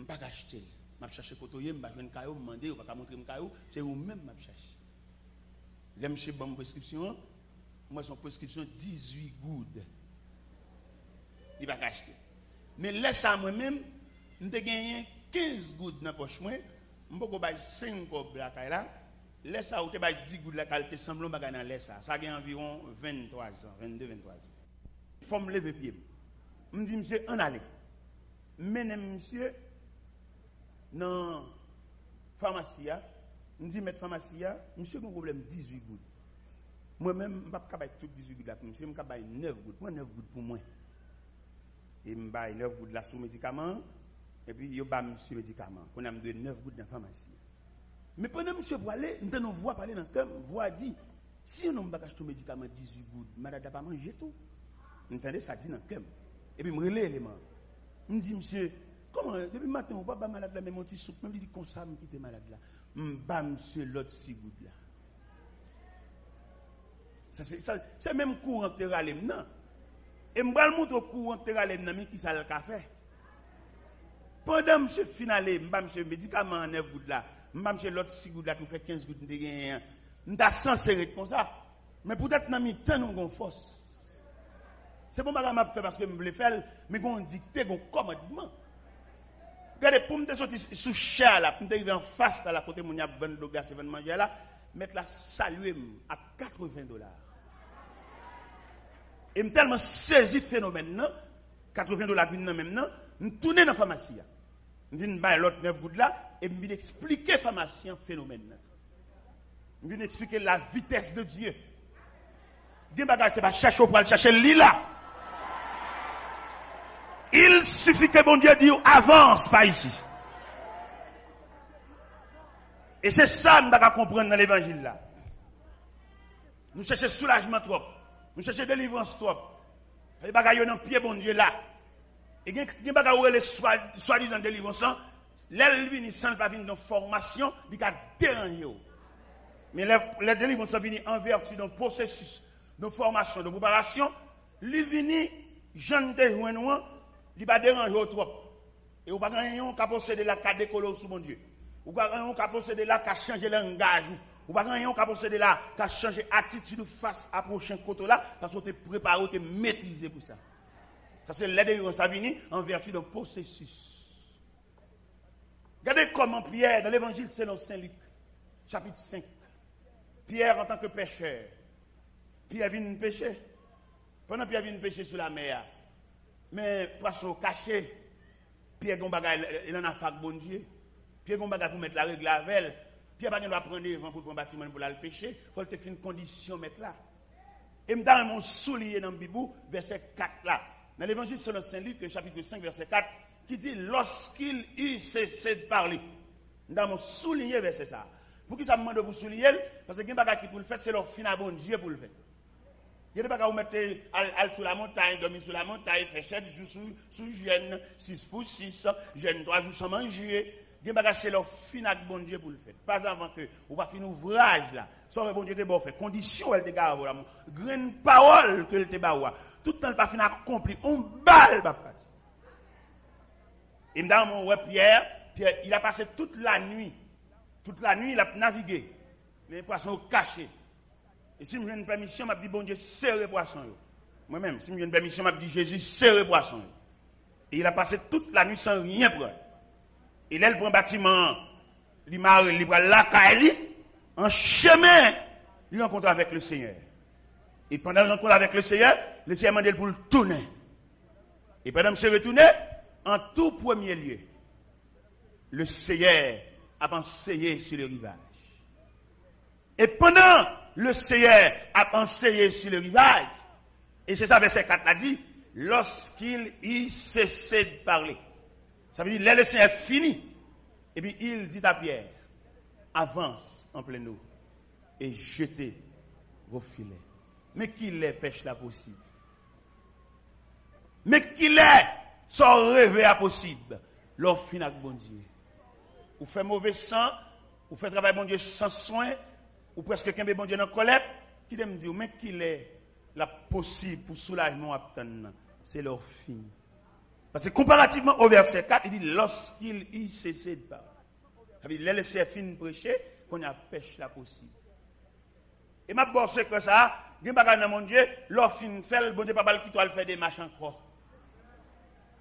pas acheter. M'a cherché kotoyer, m'a joindre caillou, demander ou pas montrer mon caillou, c'est vous même m'a cherché. Là monsieur bon prescription, moi son prescription 18 goudes. Il va acheter. Mais laisse à moi-même, je gagné 15 gouttes dans la poche moi, je peux pas 5 cob là Laisse ça, ou te bail 10 gouttes la qualité semblant bagay nan laisse ça. Ça a environ 23 ans, 22, 23 ans. Faut me lever pied. Me dit monsieur, en aller. Menem monsieur dans pharmacie, me dit mettre pharmacie, monsieur a un problème 18 gouttes. Moi-même, je ne peux pas faire toutes 18 gouttes là pour monsieur, je peux faire 9 gouttes. Moi, 9 gouttes pour moi. Et je vais 9 gouttes là sous médicament, et puis je vais monsieur médicament. On a 9 gouttes dans la pharmacie. Mais pendant monsieur pour aller, nous avons voix parler dans le cœur, voix dit, si on n'a pas acheté un médicament 18 gouttes, madame n'a pas mangé tout. Vous entendez ça dit dans le cœur. Et puis je me relève l'élément. Je me dis, monsieur, comment, depuis le matin, on ne peut pas malade là, mais mon petit soupe, même dit comme ça, je quitte malade là. Je vais monsieur l'autre 6 gouttes là. C'est même courant terralem non. Et je vais montrer courant terralem non qui ça le café. Pendant monsieur finalé, je vais monsieur médicament en 9 gouttes là. Je vais monsieur l'autre 6 gouttes là pour faire 15 gouttes de gain. Nous t'a censé comme ça. Mais peut-être dans mi temps nous avons force. C'est bon bagage m'a fait parce que je voulais faire mais on dicté un commandement. Regardez pour me sortir sous cher là, pour me arriver en face là côté mon y a 20 dollars c'est 20 manger là, mettre la saluer à $80. Et je tellement saisi le phénomène, $80 viennent même, je tourne dans la pharmacie. Je viens de l'autre 9 gouttes là, et je viens expliquer la pharmacie le phénomène. Je viens expliquer la vitesse de Dieu. Des bagages, c'est pas chercher pour aller chercher le lit là. Il suffit que bon Dieu dise avance pas ici. Et c'est ça que nous devons comprendre dans l'évangile là. Nous cherchons soulagement trop. Nous cherchons délivrance trop. Les bagages dans pied bon Dieu là. Et les bagages où les soi-disant délivrance, l'aile vient sans pas venir dans formation, il va déranger. Mais les délivrances viennent en vertu d'un processus de formation, de préparation, il vient jeune de joindre, il va déranger trop. Et vous ne pouvez pas posséder la carte d'école sous mon Dieu. Vous ne pouvez pas posséder la carte changer langage. Ou pas rien qu'à procéder là, qu'à changer attitude face à prochain côté là, parce que tu es préparé, tu es maîtrisé pour ça. Ça c'est l'aide de ça vient en vertu d'un processus. Regardez comment Pierre, dans l'évangile selon Saint Luc, chapitre 5, Pierre en tant que pêcheur, Pierre vient pêcher. Pendant Pierre vient pêcher sur la mer, mais poisson caché, Pierre il en a fait bon Dieu. Pierre pour mettre la règle à elle. Pierre ne va pas prendre les vents pour un bâtiment pour le pêcher. Il faut te faire une condition mettre là. Et je vais mon soulier dans le Bible, verset 4 là. Dans l'évangile selon Saint Luc, chapitre 5, verset 4, qui dit lorsqu'il eut cessé de parler. Dans mon soulier, verset ça. Pour qui ça me demande de vous souligner? Parce que les gens qui pour le faire, c'est leur fin à bon Dieu pour le faire. Il y a des gens qui mettent sur la montagne, dormir sur la montagne, faire 7 jours sous jeûne, 6 pour 6, jeûne 3 jours sans manger. Il y a des gens qui c'est leur fin à bon Dieu pour le faire. Pas avant que vous pas finir ouvrage là. Sans bon Dieu te bon fait. Condition elle te garde là. Grande parole que elle te bawa. Tout le temps pas finir accompli. On balle papa. Et dans mon Pierre, il a passé toute la nuit. Toute la nuit, il a navigué. Les poissons cachés. Et si je me une permission, je dis bon Dieu, serre les poissons. Moi-même, si je une permission, je dis Jésus, serre les poissons. Et il a passé toute la nuit sans rien prendre. Et là, il prend un bâtiment, il prend la Kaeli, en chemin, il rencontre avec le Seigneur. Et pendant qu'il rencontre avec le Seigneur m'a demandé pour le tourner. Et pendant que je suis retourné, en tout premier lieu, le Seigneur a enseigné sur le rivage. Et pendant le Seigneur a enseigné sur le rivage, et c'est ça, verset 4 l'a dit, lorsqu'il y cessait de parler. Ça veut dire, le Seigneur fini. Et puis il dit à Pierre, avance en pleine eau et jetez vos filets. Mais qu'il est pêche là possible. Mais qu'il est sans rêver à possible. L'offre fin avec bon Dieu. Ou fait mauvais sang, ou fait travail bon Dieu sans soin, ou presque qu'un bon Dieu dans la colère, qui me dit, mais qu'il est la possible pour soulagement à c'est leur fin. Parce que comparativement au verset 4, il dit lorsqu'il y cessait de parler. Ça veut dire laisser fin prêcher, qu'on a pêche la possible. Et ma bosse que ça, il y a mon Dieu, l'offre fin fait, le bon Dieu pas qui doit faire des machins encore.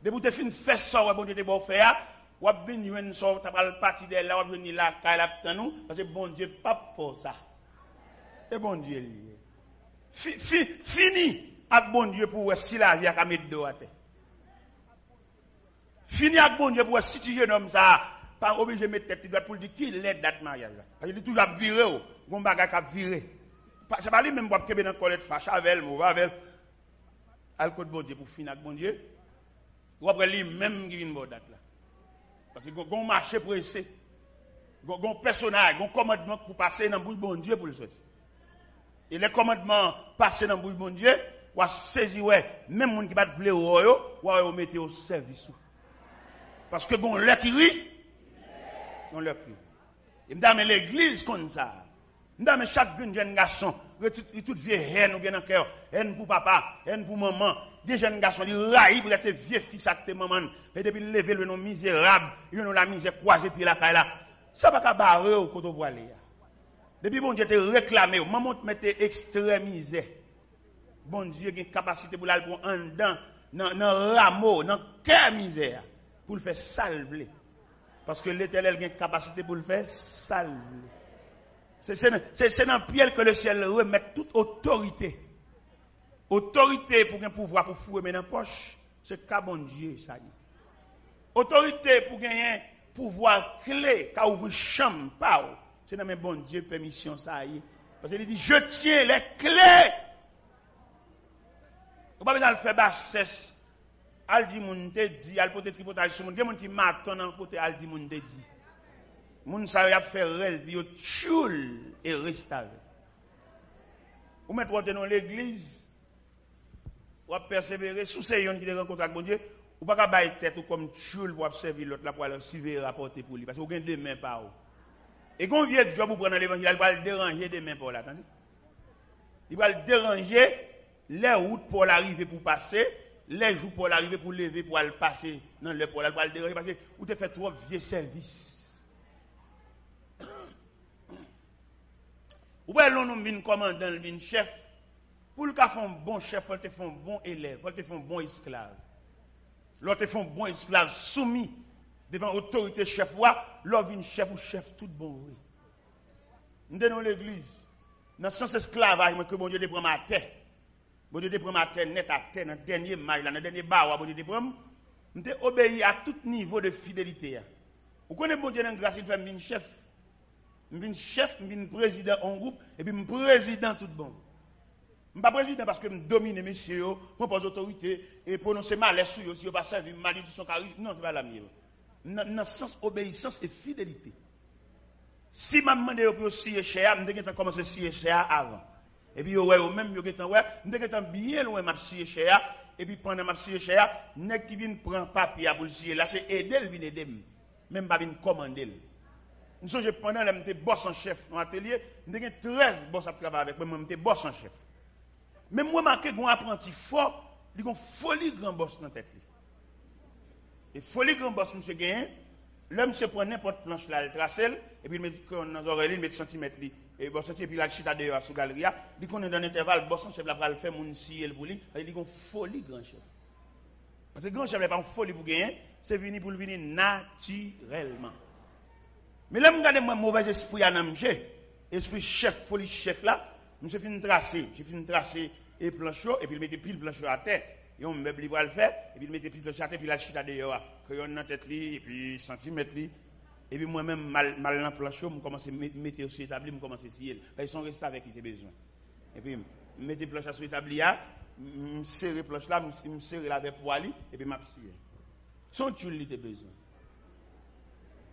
De vous te fin fait ça, bon Dieu te bon faire, ou a venir une sorte, t'as pas le parti de là, ou a venir là, quand nous, parce que bon Dieu, pas pour ça. Et bon Dieu, lié. Fini avec bon Dieu pour si la vie a mettre dos à terre. Fini avec bon Dieu pour si tu jeune homme ça, pas obligé de mettre tête pour dire qui l'aide date mariage là. Parce que il toujours viré, bon bagage a viré. C'est pas lui même pour que dans colère fâche avec mauvais avec alcool bon Dieu pour finir avec bon Dieu. Ou après lui même qui vient bonne date là. Parce que gon marché pressé. Gon personnage, gon commandement pour passer dans bouche bon Dieu pour le sortir. Et les commandements passés dans bouche bon Dieu, ou saisi ouais, même moun qui bat blé ou ou mettre au service. Parce que gon leur qui rit, on leur crie. Et m'dame l'église comme ça. M'dame chaque jeune garçon, il tout vieux haine ou bien dans cœur, haine pour papa, haine pour maman. Des jeunes garçons, ils raillent pour être vieux fils à tes mamans. Et depuis lever le nom misérable, ils ont la misère croisée puis la caille là. Ça va pas barrer au côté de aller. Depuis bon Dieu te réclamé, maman te mette extrémisé. Bon Dieu a une capacité pour aller en dedans, dans rameau, dans cœur misère, pour le faire salver. Parce que l'Éternel a une capacité pour le faire salver. C'est dans Pierre que le ciel remet toute autorité. Autorité pour un pouvoir pour fouer dans la poche, c'est qu'à bon Dieu, ça y est. Autorité pour gagner un pouvoir clé, qu'à ouvrir chambre, pas. C'est dans mes bon Dieu permission, ça y est. Parce qu'il dit, je tiens les clés. Vous pas besoin de faire bassesse. Al dit moun te dit, al pote tripotage sur moun. Il y a moun qui m'attend dans côté al dit moun te dit. Moun sa y a fait rêve, yo tchoul et restauré. Ou mettez dans l'église. Ou persévérer sous ces gens qui te rencontrent avec bon Dieu, ou pas bailler tête ou comme tchoul pour servir l'autre là pour aller suivre rapporter pour lui parce que vous avez deux mains par où. Et quand vieux job pour prendre l'évangile, il va le déranger des mains pour là, attendez. Il va le déranger les routes pour l'arriver pour passer, les jours pour l'arriver pour lever pour aller passer dans le pour là, il va le déranger parce que vous te fait trop vieux service. Ou bien l'on vient commandant, vient chef. Pour le cas faire un bon chef, il te fait un bon élève, il te fait un bon esclave. L'autre te fait un bon esclave soumis devant l'autorité chef, l'autre vient chef ou chef tout bon. Nous sommes dans l'église, dans le sens esclavage, que bon Dieu te prend ma tête. Bon Dieu te prend ma tête net à terre, dans le dernier mail, dans le dernier bar, bon Dieu te prend. Nous sommes obéis à tout niveau de fidélité. Vous connaissez bon Dieu dans la grâce, il fait un chef. Je suis chef, je suis président en groupe, et puis je suis président tout bon. Je ne suis pas président parce que je domine mes messieurs, je pose autorité, et prononcer mal sur eux, si je ne pas servir, malédiction, non, ce n'est pas la mienne. Dans le sens obéissance et fidélité. Si je me demande pour scier cher, je vais commencer à scier cher avant. Et puis, même, je vais bien loin de scier cher, et puis pendant que je scier cher, je qui vient prendre papier pour le scier, là, c'est aider, il vient aider, même pas venir commander. Nous sommes pendant que j'étais boss en chef dans l'atelier, j'ai 13 boss à travailler avec moi, j'étais boss en chef. Mais moi, je suis un apprenti fort, il y a une folie grand boss dans la tête. Et folie grand boss, monsieur Gain, l'homme se prend n'importe planche là, il trace, et puis il met dans les oreilles, il met centimètres, et boss et puis il a chita dehors sur la galerie, il dit qu'on est dans l'intervalle, boss en chef là, va faire mon si pour lui, il dit qu'on folie grand chef. Parce que grand chef n'est pas une folie pour gagner, c'est venu pour le venir naturellement. Mais là, je regarde mon mauvais esprit à Namché, esprit chef, folie chef là, je suis fini de tracer et planchot, et puis il mettait pile planchot à terre, et on meuble va le faire, et puis il mettait pile planchot à terre, puis il a chita dehors, crayon dans la tête, et puis centimètre, et puis moi-même, mal dans le planchot, je commence à mettre sur l'établi, je commence à scier. Ils sont restés avec qui étaient besoin. Et puis, je mettais planchot sur l'établi, je serre le planchot là, je serre la avec poil, et puis je scier. Son tulle, il était besoin.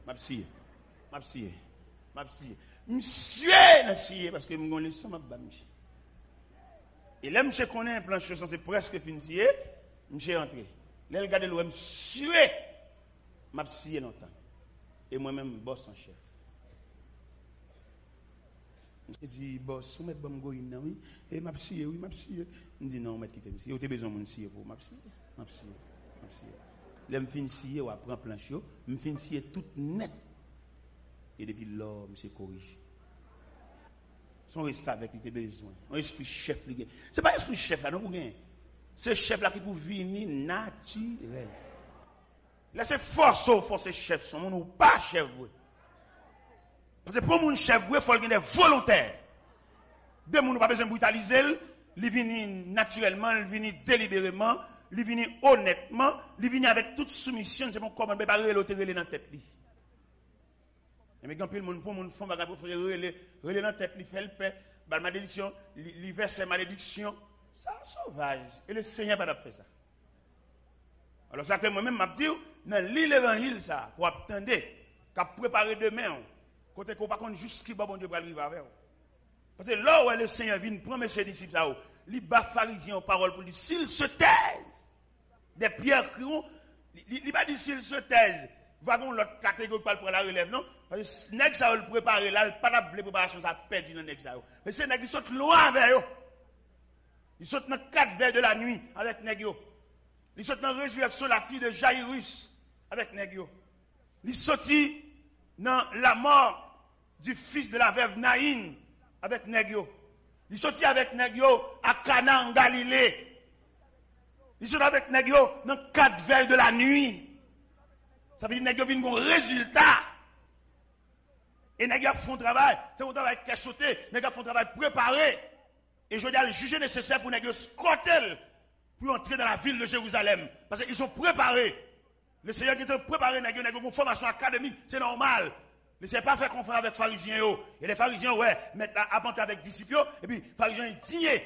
Je scier. Monsieur n'a scié parce que je me laisse ma bamche. Et là, monsieur connaît un planche c'est presque fini scié, monsieur entré. Là, regardez le monsieur m'a scié longtemps. Et moi-même, boss en chef. Je dis, boss, vous mettez bon goïne, oui, et m'a scié, oui, m'a scié. Je dis, non, mettez quitter, si vous avez besoin de scier pour m'a scié. Là, je finis scié, ou après planche, je finis scié tout net. Et depuis là, monsieur corrige. Son resté avec lui, besoin. Un esprit chef, ce n'est pas un esprit chef là, non, pour gagner. C'est chef là qui peut venir naturel. Laissez forcer chef, son monde ou pas chef. Parce que pour mon chef, il faut qu'il ait volontaire. De moun pas besoin de brutaliser, il vient naturellement, il vient délibérément, il vient honnêtement, il vient avec toute soumission, c'est mon comment pas reloter dans la tête li. Mais quand le monde pour moun font bagarre pour reler dans la tête li fait le paix, bal malédiction, li verse malédiction, ça sauvage et le Seigneur pas faire ça. Alors ça que moi-même m'a dit dans l'évangile ça pour attendre qu'a préparer demain côté qu'on pas contre juste qui bon Dieu va arriver avec. Parce que là où le Seigneur vient prendre ses disciples ça, li ba pharisiens en parole pour dire s'ils se taisent des pierres crient, il pas dit s'ils se taisent, va gon l'autre catégorie pour prendre la relève non parce que nèg ça le préparer là, pas la préparation ça perdu dans nèg ça. Mais c'est nèg qui saute loin avec eux. Ils sautent dans 4 vers de la nuit avec nèg yo. Ils sautent dans la résurrection la fille de Jairus avec nèg yo. Ils sorti dans la mort du fils de la veuve Naïn avec nèg yo. Ils sorti avec nèg yo à Cana en Galilée. Ils sont avec nèg yo dans 4 vers de la nuit. Ça veut dire nèg yo vinn gon résultat. Et nèg yo font travail, c'est un travail qui est sauté, nèg yo font travail préparé. Et je dois le juger nécessaire pour nèg yo squatter pour entrer dans la ville de Jérusalem parce qu'ils sont préparés. Le Seigneur qui est préparé nèg yo une formation académique, c'est normal. Ne c'est pas faire conférence avec les pharisiens et les pharisiens ouais mettre la apporter avec disciples et puis les pharisiens dignes.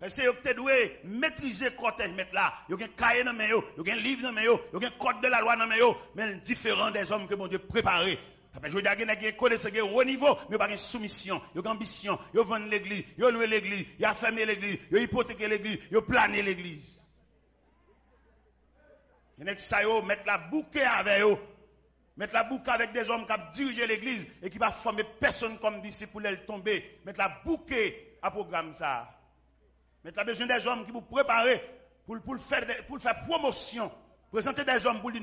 C'est eux qui doivent maîtriser cortège mettre là. Ils ont un cahier dans main yo, ils ont un livre dans main yo, ils ont un code de la loi dans main yo, mais différent des hommes que mon Dieu préparé. Ça fait je veux dire que connaissent que haut niveau, mais pas une soumission, ils ont ambition, ils vendent l'église, ils louent l'église, ils ont fermé l'église, ils ont hypothéqué l'église, ils ont plané l'église. Il y a ça yo mettre la bouquet avec eux. Mettre la boucle avec des hommes qui ont dirigé l'église et qui ne vont former personne comme disciple pour les tomber. Mettre la bouquet à programme ça. Mettre la besoin des hommes qui vous préparer pour faire promotion. Présenter des hommes pour dire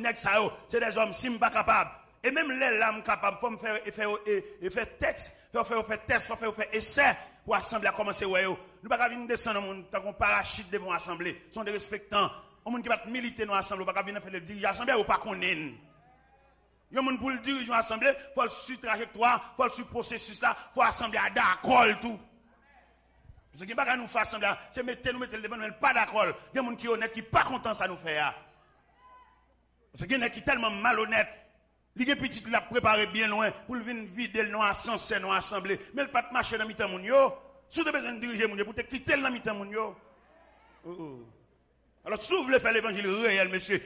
c'est des hommes si pas capables. Et même les lames capables, il faut faire texte, il faut faire test, il faut faire essai pour assembler à commencer. Nous ne pouvons pas venir descendre dans le monde comme parachute devant l'assemblée. Ce sont des respectants. Les gens qui vont militer dans l'assemblée, ils ne peuvent pas venir faire le dirigeant l'assemblée ou pas qu'on est. Il y a des gens pour le dirigeant de l'Assemblée, il faut le suivre trajectoire, il faut le suivre processus là, il faut l'assembler à d'accord tout. Parce que pas nous faire assembler, c'est mettre le devant, mais pas d'accord. Il y a des gens qui sont honnêtes, qui ne sont pas contents ça nous fait. Parce qu'il y a des gens qui sont tellement malhonnêtes, les petits qui l'ont préparé bien loin, pour venir vider le nom à sens, non assemblée. Mais il ne peut pas marcher dans le mi-temps, si vous avez besoin de diriger, pour te quitter dans le mi-temps. Alors, si vous voulez faire l'évangile réel, monsieur,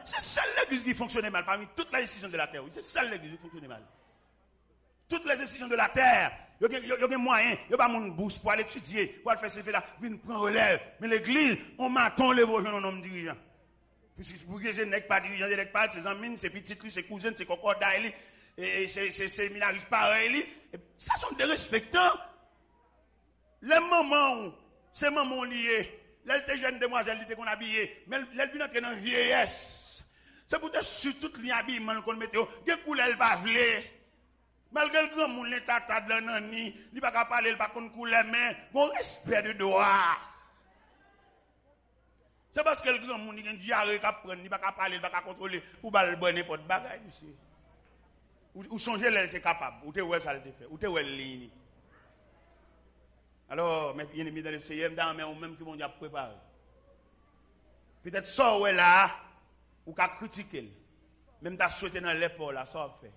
c'est seule l'église qui fonctionne mal parmi toutes les institutions de la terre. Oui, c'est seule l'église qui fonctionne mal. Toutes les institutions de la terre, il y a des moyens, il n'y a pas de bourse pour aller étudier, pour aller faire ce fait-là, pour prendre relève. Mais l'église, on m'attend les beaux jeunes hommes dirigeants. Puisque pour que je n'ai pas dirigeant, je n'ai pas ses amis, ses petites, ses cousines, ses cocodas, et ses séminaristes pareils. Ça sont des respectants. Les mamans, ces mamans liées. Là, elle était jeune demoiselle, elle était qu'on habillée, mais elle vient entrer dans la vieillesse. C'est pour te sur toute l'habillement qu'on mette, que couleur elle va vler. Malgré le grand monde, les tatas de l'année, il ne va pas parler, il ne va pas couleur, mais bon respect de droit. C'est parce que le grand monde, il a une diarrhée qui prend, il ne va pas parler, il ne va pas contrôler, ou pas le bon n'importe bagaille, monsieur. Ou songer, elle était capable, ou te ouais ça le fait, ou te ouais ligne. Alors, mes bien-aimés dans le Seigneur, ou même que mon Dieu a préparé. Peut-être ça, ouais là, ou qu'à critiquer. Même t'as souhaité dans l'épaule là, ça fait.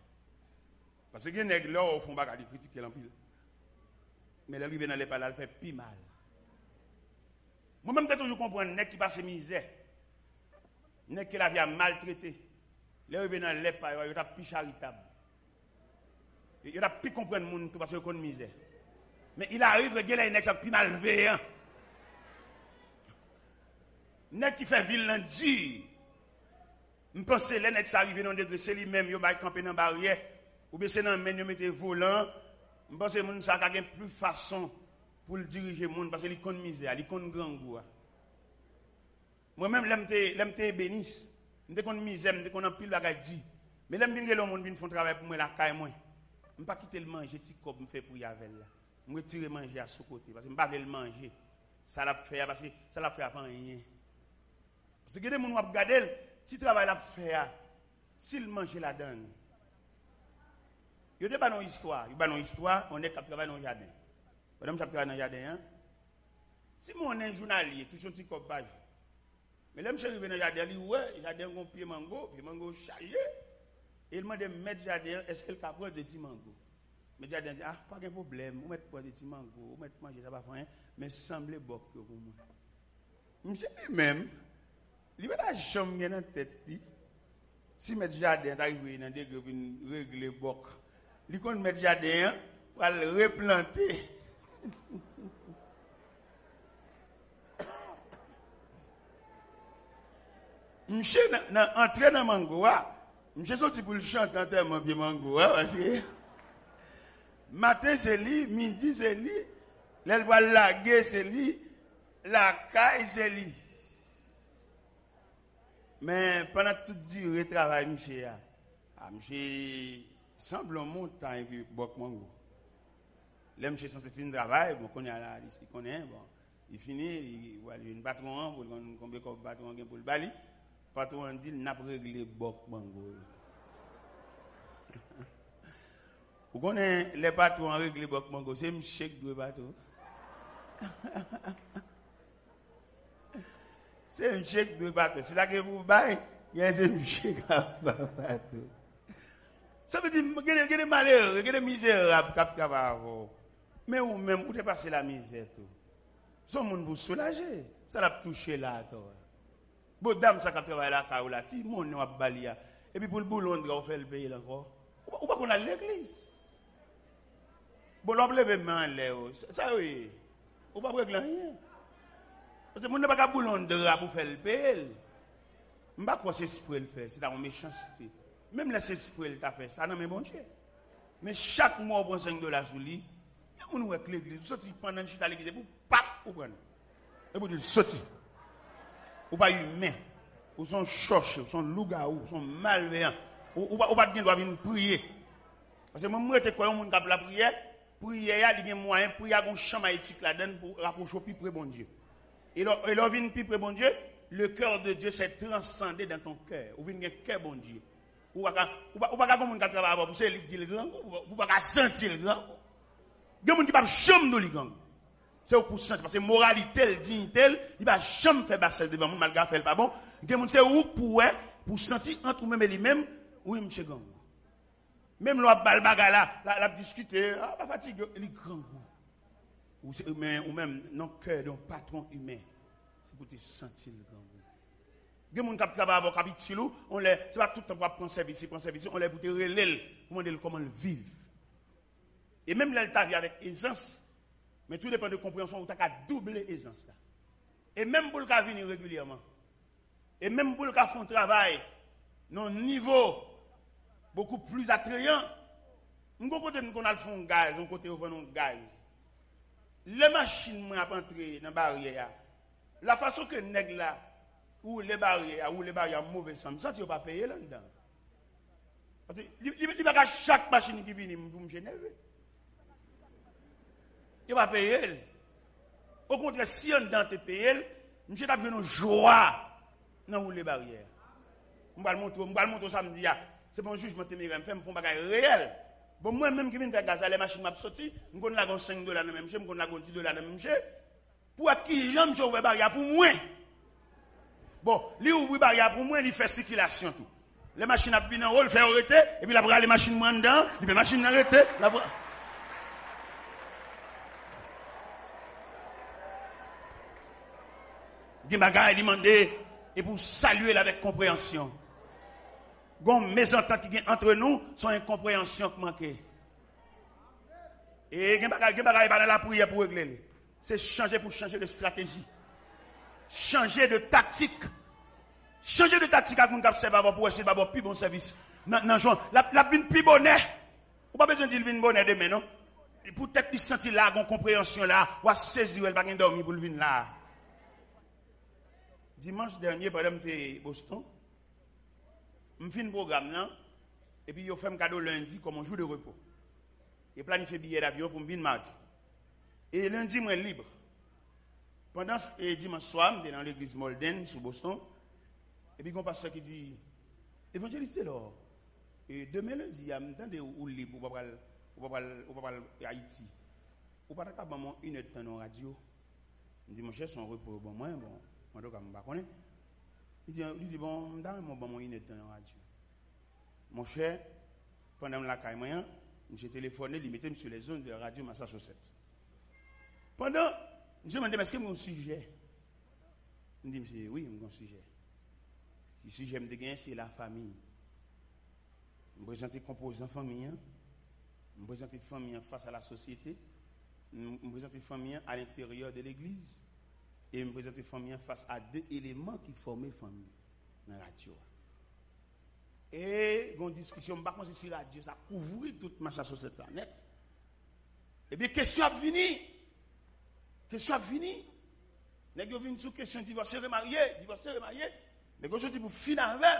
Parce que les nègres là, au fond, pas critiquer en pile. Mais l'arrivée dans l'épaule là, elle fait plus mal. Moi-même, je toujours comprendre un nègre qui passe misère. Un nègre qui la vie a maltraité. L'arrivée dans l'épaule, il est plus charitable. Il est plus comprendre le monde parce qu'il connaît misère. Mais il arrive que il y a un nègre plus malveillant. Nègre qui fait ville dur. Je pense que les nègres qui arrivent dans le degré, c'est lui-même, il va camper dans la barrière, ou bien c'est dans le même, il met volant. Je pense que les gens ont plus de façon pour le diriger, parce qu'il connaît misère, il connaît grand goût. Moi-même, je bénis. Je connais misère, je connais pile de bagages. Mais je dis que les gens font travail pour moi, la caille. Je ne vais pas quitter le manger, petit cop, je fais pour y aller là. Je retire manger à ce côté parce que je ne veux pas le manger. Ça l'a fait parce que ça l'a fait avant rien. Parce que les gens qui regardent, si travail l'a fait, s'il mange la donne, il y a une histoire. Il y a une histoire, on est qui travaille dans le jardin. Pendant que je travaille dans le jardin, si mon est journalier, tout ce petit copage. Mais là, je suis arrivé dans le jardin, il dit, ouais, le jardin a un pied mango chargé. Et il m'a dit, mettre jardin, est-ce qu'elle capable de petits mango? Mais le jardin dit, ah, pas de problème, vous mettez pas de petits mango, vous mettez manger, ça va faire rien, mais semblez bon pour moi. Je me dis même, il va la chambre dans la tête. Si mettre jardin arrive dans des groupes régler boc, il compte mettre jardin pour le replanter. Monsieur entré dans mango, monsieur sorti pour le chanter en termes de mango parce que matin c'est lui, midi c'est lui, l'aile va laguer c'est lui, la caille c'est lui. Mais pendant toute durée de travail, monsieur, semble un montant et puis boc mango. Là, monsieur censé finir le travail, bon, qu'on a là, il connaît, bon, il finit, il va aller une patron, pour combien de patron pour le bali. Le patron dit, il n'a pas réglé boc mango. Vous connaissez les patrons ont réglé boc mango, c'est monsieur qui doit bateau. C'est un chèque de bateau. C'est là que vous baillez, il y a un chèque à bateau. Ça veut dire qu'il y a des malheurs, il y a des misérables qui ont mais vous-même, vous passez la misère. Son monde vous soulager. Ça l'a touché là. Bon, dame, ça qui travaille là, là, si mon nom a balia. Et puis pour le boulot, on fait le pays encore. Ou pas qu'on a l'église. Bon, l'on lève main là. Ça oui. Ou pas régler rien. Parce que mon n'a pas de boulot de rap pour faire le pays. Je ne sais pas quoi c'est ce qu'il fait. C'est dans la méchanceté. Même là, c'est ce qu'il a fait. Ça n'a même bon Dieu. Mais chaque mois, on prend $5 sur lui. Il y a un l'église. Vous sortez pendant le chita à l'église. Vous pack, vous prenez. Et vous dites, sortez. Vous pas humain. Vous sont chochés, vous sont loups-garous, vous sont malveillants. Vous pas de droit venir prier. Parce que moi, je suis quoi, on a la prière. Prière, il y a des moyens, prière, on champ éthique là-dedans pour rapprocher au plus près bon Dieu. Et là, vient plus près bon Dieu, le cœur de Dieu s'est transcendé dans ton cœur. Ou vient un cœur bon Dieu. Ou pas comme on travaille pour c'est dire le grand, ou pas sentir le grand. Il y a des gens qui ne peuvent jamais nous le grand. C'est pour sentir parce que moralité, dignité, il va jamais faire basse devant moi malgré faire pas bon. Il y a des gens c'est où pour sentir entre nous-mêmes et lui-même, oui monsieur gang. Même l'on bal bagala, la discuter, pas fatigué, il est grand. Ou même dans le cœur d'un patron humain, c'est pour te sentir le grand. Il y a des gens qui travaillent avec capitule, on les, c'est pas tout le temps pour prendre service, on les pour te relayer, pour demander comment le vivre. Et même là, il t'a vu avec aisance, mais tout dépend de compréhension, où tu as doubler aisance. Et même pour le cas venir régulièrement, et même pour le cas faire un travail, dans un niveau beaucoup plus attrayant, on côté qu'on a fait un gaz, on côté on fait un gaz. Les machines m'ont entré dans la barrière. La façon que nèg là, ou les barrières mauvais sens, ça tu pas payer là-dedans. Parce que il va chaque machine qui vient pour me générer. Il va payer. Au contraire, si on dans te payer, monsieur t'a besoin de joie dans les barrières. On va le montrer samedi. C'est bon jugement téméraire, me font bagage réel. Bon moi même qui viens faire gaz, les machines m'a sorti, on connaît la $5 dans même monsieur, on connaît la $10 dans même monsieur. Pour qui j'aime ouvrir barrière pour moi. Bon, lui ouvrir barrière pour moi, il fait circulation tout. Les machines a bien en haut, il fait arrêter et puis la bras les machines moins dedans, il fait machine arrêter, la bras des bagages demandé et pour saluer avec compréhension. Gon mésentente qui vient entre nous sont incompréhension qui manque. Et gen bagay pas dans la prière pour régler. C'est changer pour changer de stratégie. Changer de tactique. Changer de tactique à qu'on observe pour essayer d'avoir plus bon service. Non, la vine plus bonnet. Ou pas besoin de dire vine bonnet demain non. Pour peut-être il sentir là gon compréhension là, ou à saisir elle pas gen dormir pour le vine là. Dimanche dernier pendant que Boston je fais un programme là, et puis je fais un cadeau lundi comme un jour de repos. Je planifie billet d'avion pour me venir mardi. Et lundi, je suis libre. Pendant dimanche soir, je suis dans l'église Molden, sur Boston. Et puis, il y a un pasteur qui dit Évangéliste là. Et demain lundi, il y a un temps de ou libre pour parler Haïti. Ou pas capable maman une heure de temps en radio. Il dit mon cher son repos bon moi donc pas connaît. Il dit bon dans mon bon une heure de temps en radio. Mon cher pendant la caille moyen, j'ai téléphoné, il mettait sur les zones de radio Massachusetts. Pendant je me demande est-ce que mon sujet. Il dit monsieur oui, mon sujet. Le sujet me dégaine c'est la famille. Je présente les composants famille, je présente les familles face à la société, je présente les familles à l'intérieur de l'église et je présente les familles face à deux éléments qui forment la famille dans la radio. Et une discussion, je ne sais pas si la radio ça couvre toute ma chasse sur cette planète. Eh bien, question a fini. Question a fini. Les gens viennent sur question divorcé, remarié. Les gens sont pour finir avec.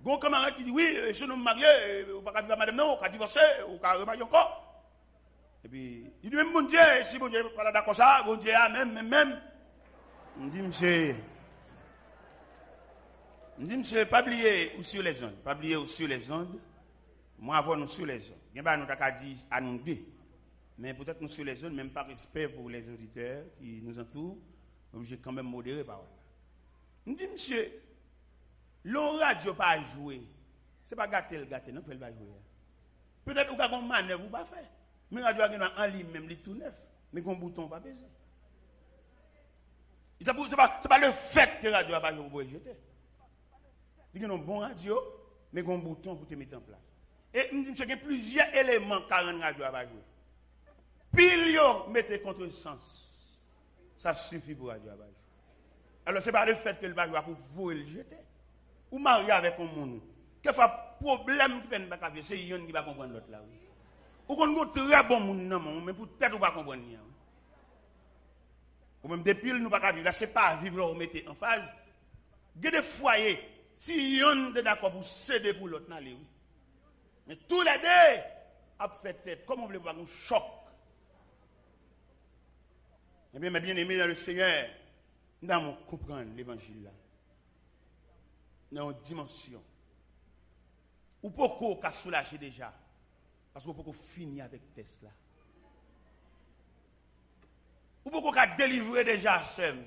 Gon camarade qui dit oui, je ne me marie, ou pas vivre madame non, ou pas divorcer, ou pas remarier encore. Et puis, il dit même bon Dieu, si bon Dieu n'est pas d'accord ça, bon Dieu a même. On dit monsieur, pas oublier ou sur les ondes, pas oublier ou sur les ondes. Moi avant nous sur les ondes. Il y a nous t'a dit à nous deux. Mais peut-être nous sur les ondes, même par respect pour les auditeurs qui nous entourent, obligé quand même modérer parole. On dit monsieur, l'on radio pas jouer. C'est pas gâter, non, il va jouer. Peut-être ou qu'on manœuvre ou pas faire. Mais radio en ligne même les tout neuf, mais qu'on bouton pas besoin. C'est pas le fait que radio pas jouer pour jeter. Il y a un bon radio, mais qu'on bouton pour te mettre en place. Et nous disons qu'il y a plusieurs éléments qui rendent radio pas jouer. Pile mettez contre sens. Ça suffit pour radio pas jouer. Alors c'est pas le fait que le va jouer pour vous le jeter. Ou marier avec un monde. Quelquefois, problème qui fait une bataille, c'est yon qui va comprendre l'autre là. Ou qu'on a très bon monde, mais peut-être on va comprendre. Ou même depuis nous pas vivre, là c'est pas vivre on mettez en phase. Il y a des foyers, si yon est d'accord pour céder pour l'autre, mais tous les deux, a fait tête, comme on veut voir un choc. Eh bien, mes bien-aimés dans le Seigneur, nous devons comprendre l'évangile là. Dans une dimension. Ou pourquoi on a soulagé déjà? Parce qu'on peut finir avec Tesla. Ou pourquoi on a délivré déjà seul?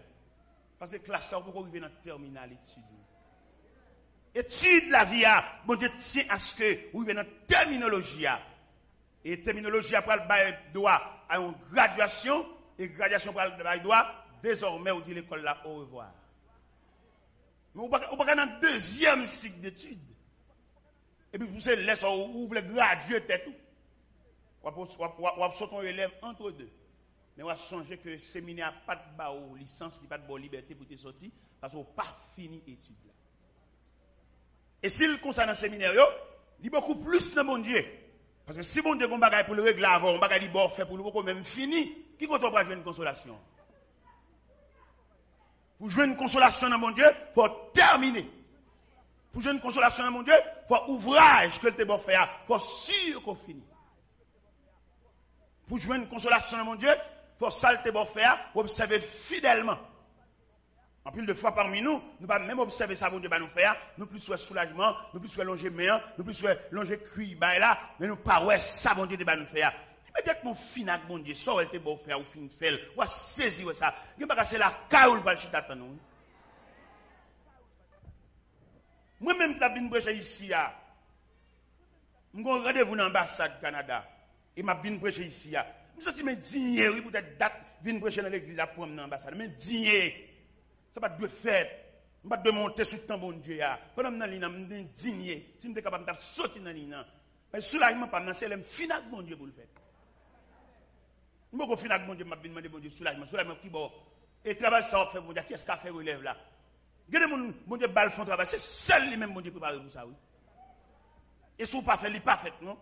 Parce que classe ça, on peut arriver dans le terminal étude. Étude la vie, bon Dieu tient à ce que vous arrivez dans la terminologie. Et terminologie après le droit à une graduation, et graduation pour le droit, désormais on dit l'école là au revoir. Mais on va dans le deuxième cycle d'études. Et puis vous laissez vous voulez graduer tout. On va sauter un élève entre deux. Mais on va changer que le séminaire n'a pas de licence, n'a pas de liberté pour te sortir, parce qu'on n'a pas fini l'étude. Et s'il concerne le séminaire, il y a beaucoup plus de mon Dieu. Parce que si mon Dieu a un bagage pour le régler avant, un bagage pour faire pour le même fini, qui compte pas jouer une consolation? Pour jouer une consolation dans mon Dieu, il faut terminer. Pour jouer une consolation dans mon Dieu, il faut ouvrage que le bon faire, il faut sûr qu'on finit. Pour jouer une consolation dans mon Dieu, il faut salte bon faire, pour observer fidèlement. En plus de fois parmi nous, nous pas même observer ça, mon Dieu va nous faire, nous plus soit soulagement, nous plus soit longer main, nous plus soit longer cuit, là, mais nous pas ouais ça, mon Dieu va nous faire. Immédiatement, finac, mon Dieu, ça, elle te bon faire, ou fin faire, ou saisir ça. Il n'y a pas c'est la caoule pour le chita nous. Moi-même, je suis venu ici, je suis rendez-vous dans l'ambassade du Canada, et je suis venu prêcher ici. Je me suis dit, digné, oui, peut-être date, venu prêcher dans l'église pour dans l'ambassade, mais digné. Ça va de faire, je ne vais pas monter sur le temps, mon Dieu. Pendant que je suis digné, si je suis capable de sortir dans l'île, mais soulagement, c'est le final, mon Dieu, pour le faire. Je ne vais pas finir, mon Dieu, je vais demander, mon Dieu, soulagement qui bon. Et travail, ça va faire, mon Dieu, qu'est-ce qu'a fait relève là? Regardez, mon Dieu, balle font travail, c'est seul lui-même, mon Dieu, préparé pour ça, oui. Et si vous ne pas fait, il n'est pas fait, non?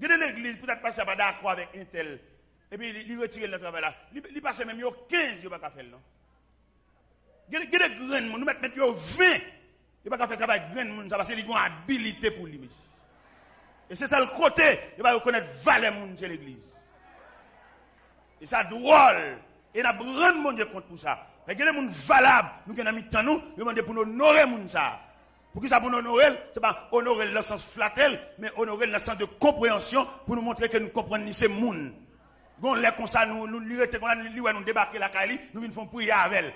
Regardez l'église, peut-être pas ça va d'accord avec un tel, et puis il retire le travail là. Il passe même, il y a 15, il n'y a pas faire, non? Gade grain moun, nous mettre 20. Il pas faire travail grain moun, ça parce qu'il a une habilité pour lui. Et c'est ça le côté, il va reconnaître valeur moun c'est l'église. Et ça drôle. Et n'a grand mon Dieu compte pour ça. Et que les gens valables, nous qui sommes nous, demandons pour nous honorer les gens. Pour qui ça pour nous honorer, ce n'est pas honorer dans le sens flattel, mais honorer dans le sens de compréhension pour nous montrer que nous comprenons ces gens. Quand on comme ça, nous débarquer la Kali, nous venons faire prier avec elle.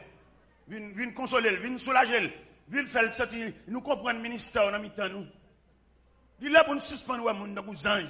Nous venons consoler, nous venons soulager, nous venons faire sortir, nous comprendre le ministère dans nous. Il est là pour nous suspendre les gens dans les anges.